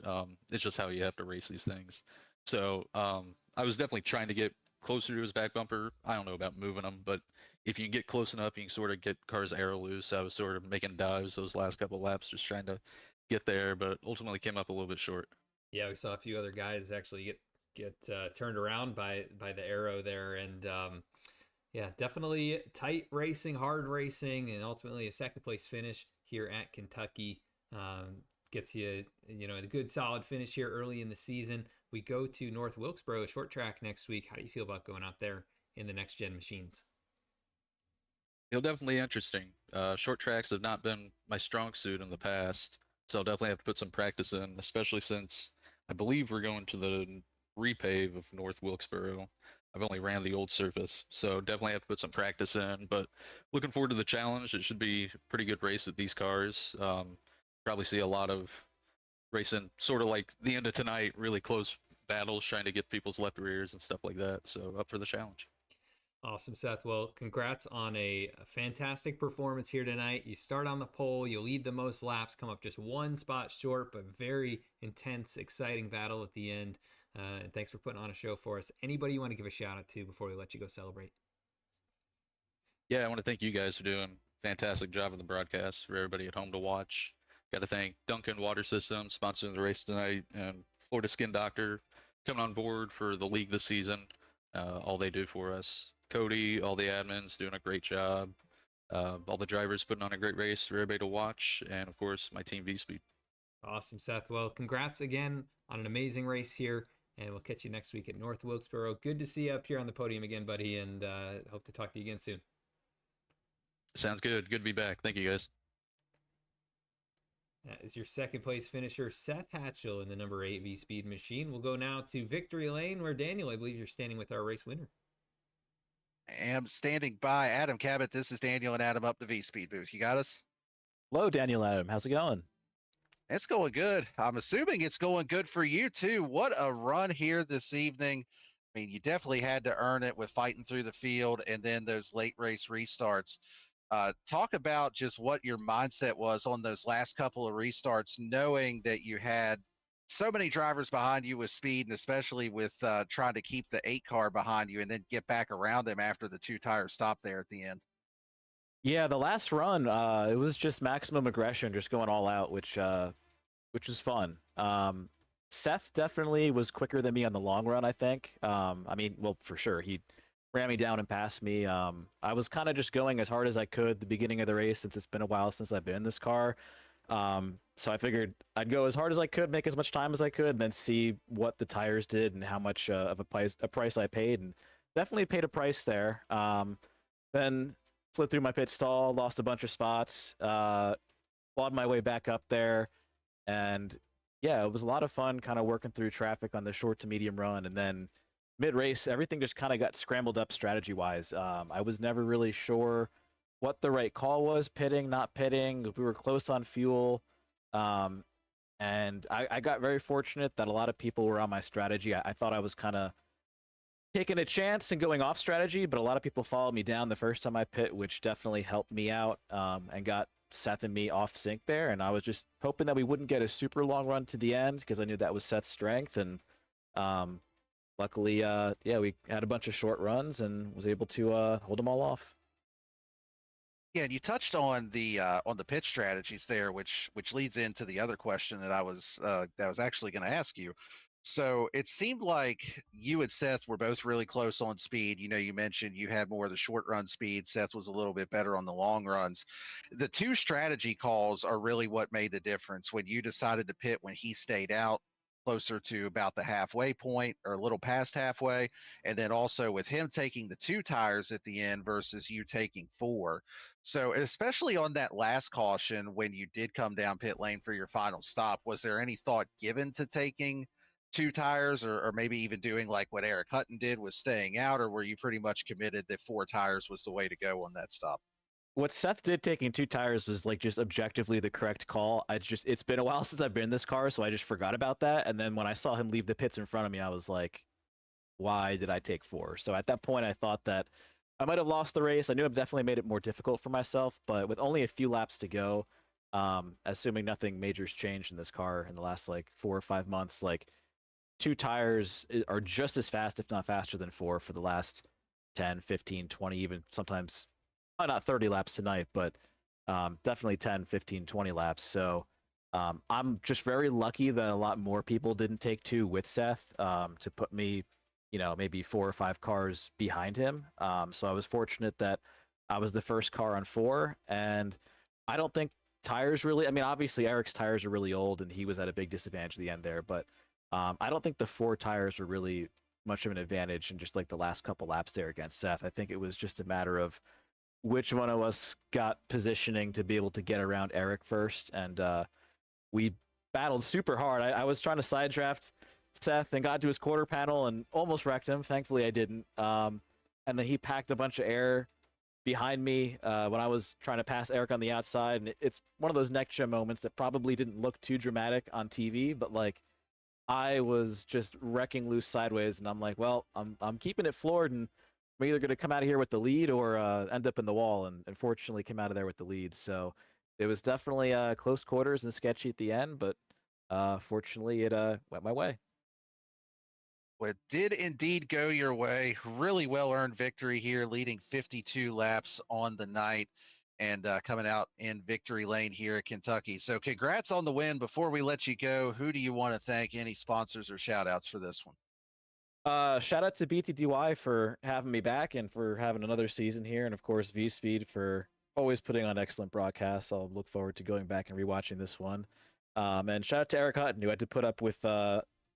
It's just how you have to race these things. So I was definitely trying to get closer to his back bumper. I don't know about moving him, but if you get close enough, you can sort of get cars air loose. I was sort of making dives those last couple of laps, just trying to get there, but ultimately came up a little bit short. Yeah, we saw a few other guys actually get turned around by the arrow there, and yeah, definitely tight racing, hard racing, and ultimately a second place finish here at Kentucky gets you a good solid finish here early in the season. We go to North Wilkesboro, short track next week. How do you feel about going out there in the next gen machines? It'll definitely interesting. Short tracks have not been my strong suit in the past, so I'll definitely have to put some practice in, especially since I believe we're going to the repave of North Wilkesboro. I've only ran the old surface, so definitely have to put some practice in. But looking forward to the challenge. It should be a pretty good race with these cars. Probably see a lot of racing, sort of like the end of tonight, really close battles, trying to get people's left rears and stuff like that. So up for the challenge. Awesome, Seth. Well, congrats on a fantastic performance here tonight. You start on the pole, you lead the most laps, come up just one spot short, but very intense, exciting battle at the end. And thanks for putting on a show for us. Anybody you want to give a shout out to before we let you go celebrate? Yeah, I want to thank you guys for doing a fantastic job on the broadcast for everybody at home to watch. Got to thank Duncan Water Systems sponsoring the race tonight, and Florida Skin Doctor coming on board for the league this season. All they do for us. Cody, all the admins doing a great job. All the drivers putting on a great race for everybody to watch, and of course my team VSPEED. Awesome, Seth. Well, congrats again on an amazing race here, and we'll catch you next week at North Wilkesboro. Good to see you up here on the podium again, buddy, and hope to talk to you again soon. Sounds good. Good to be back. Thank you, guys. That is your second place finisher, Seth Hatchell, in the number 8 VSPEED machine. We'll go now to Victory Lane, where Daniel, I believe you're standing with our race winner. I am standing by Adam Cabot. This is Daniel and Adam up the VSPEED booth. You got us? Hello, Daniel Adam. How's it going? It's going good. I'm assuming it's going good for you too. What a run here this evening. I mean, you definitely had to earn it with fighting through the field and then those late race restarts. Talk about just what your mindset was on those last couple of restarts, knowing that you had so many drivers behind you with speed, and especially with trying to keep the 8 car behind you and then get back around them after the 2 tire stop there at the end. Yeah, the last run, it was just maximum aggression, just going all out, which was fun. Seth definitely was quicker than me on the long run, I think. I mean, well, for sure. He ran me down and passed me. I was kind of just going as hard as I could the beginning of the race, since it's been a while since I've been in this car. So I figured I'd go as hard as I could, make as much time as I could, and then see what the tires did and how much of a price I paid, and definitely paid a price there. Then slid through my pit stall, lost a bunch of spots, clawed my way back up there, and yeah, it was a lot of fun kind of working through traffic on the short to medium run, and then mid-race, everything just kind of got scrambled up strategy-wise. I was never really sure what the right call was, pitting, not pitting. We were close on fuel. And I got very fortunate that a lot of people were on my strategy. I thought I was kind of taking a chance and going off strategy, but a lot of people followed me down the first time I pit, which definitely helped me out and got Seth and me off sync there. And I was just hoping that we wouldn't get a super long run to the end, because I knew that was Seth's strength. And luckily, yeah, we had a bunch of short runs and was able to hold them all off. Yeah, and you touched on the pitch strategies there, which leads into the other question that I was actually going to ask you. So it seemed like you and Seth were both really close on speed. You mentioned you had more of the short run speed. Seth was a little bit better on the long runs. The two strategy calls are really what made the difference when you decided to pit when he stayed out closer to about the halfway point or a little past halfway. And then also with him taking the 2 tires at the end versus you taking 4. So, especially on that last caution, when you did come down pit lane for your final stop, was there any thought given to taking 2 tires or maybe even doing like what Eric Hutton did was staying out, or were you pretty much committed that 4 tires was the way to go on that stop? What Seth did taking 2 tires was like just objectively the correct call. It's been a while since I've been in this car, so I just forgot about that. And then when I saw him leave the pits in front of me, I was like, why did I take 4? So at that point, I thought that I might have lost the race. I knew I've definitely made it more difficult for myself, but with only a few laps to go, assuming nothing major's changed in this car in the last like 4 or 5 months, like 2 tires are just as fast, if not faster than 4 for the last 10, 15, 20, even sometimes not 30 laps tonight, but definitely 10, 15, 20 laps. So I'm just very lucky that a lot more people didn't take 2 with Seth to put me, maybe 4 or 5 cars behind him. So I was fortunate that I was the first car on 4, and I don't think tires really, I mean, obviously Eric's tires are really old and he was at a big disadvantage at the end there, but I don't think the 4 tires were really much of an advantage in just like the last couple laps there against Seth. I think it was just a matter of which one of us got positioning to be able to get around Eric first. And we battled super hard. I was trying to side draft Seth and got to his quarter panel and almost wrecked him. Thankfully, I didn't. And then he packed a bunch of air behind me when I was trying to pass Eric on the outside. And it's one of those next gen moments that probably didn't look too dramatic on TV, but like I was just wrecking loose sideways. And I'm like, well, I'm keeping it floored, and I'm either going to come out of here with the lead or end up in the wall, and unfortunately came out of there with the lead. So it was definitely close quarters and sketchy at the end, but fortunately it went my way. Well, it did indeed go your way. Really well-earned victory here, leading 52 laps on the night and coming out in victory lane here at Kentucky. So congrats on the win. Before we let you go, who do you want to thank? Any sponsors or shout-outs for this one? Shout out to BTDY for having me back and for having another season here. And of course, VSPEED for always putting on excellent broadcasts. I'll look forward to going back and rewatching this one. And shout out to Eric Hutton, who had to put up with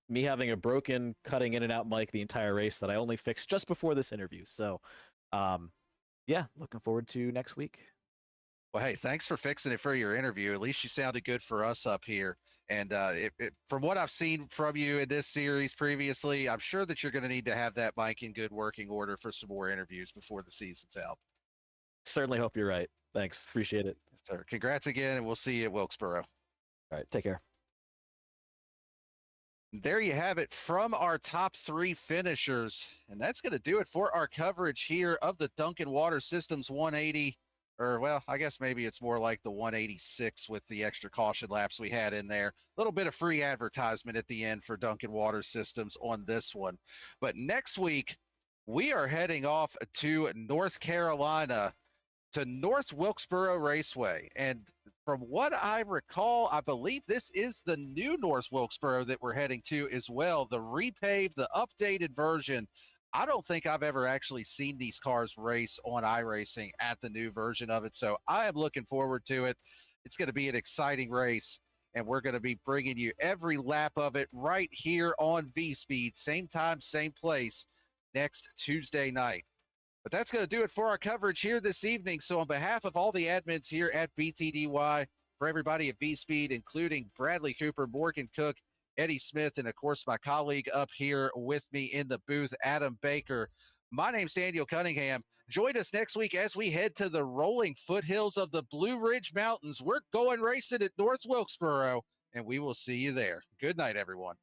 me having a broken cutting in and out mic the entire race that I only fixed just before this interview. So, yeah, looking forward to next week. Well, hey, thanks for fixing it for your interview. At least you sounded good for us up here. And from what I've seen from you in this series previously, I'm sure that you're going to need to have that mic in good working order for some more interviews before the season's out. Certainly hope you're right. Thanks. Appreciate it. Yes, sir. Congrats again, and we'll see you at Wilkesboro. All right. Take care. There you have it from our top 3 finishers. And that's going to do it for our coverage here of the Duncan Water Systems 180. Or, well, I guess maybe it's more like the 186 with the extra caution laps we had in there. A little bit of free advertisement at the end for Duncan Water Systems on this one. But next week, we are heading off to North Carolina, to North Wilkesboro Raceway. And from what I recall, I believe this is the new North Wilkesboro that we're heading to as well. The repaved, the updated version. I don't think I've ever actually seen these cars race on iRacing at the new version of it. So I am looking forward to it. It's going to be an exciting race, and we're going to be bringing you every lap of it right here on VSPEED. Same time, same place next Tuesday night. But that's going to do it for our coverage here this evening. So on behalf of all the admins here at BTDY, for everybody at VSPEED, including Bradley Cooper, Morgan Cook, Eddie Smith, and of course my colleague up here with me in the booth, Adam Baker. My name's Daniel Cunningham. Join us next week as we head to the rolling foothills of the Blue Ridge Mountains. We're going racing at North Wilkesboro, and we will see you there. Good night, everyone.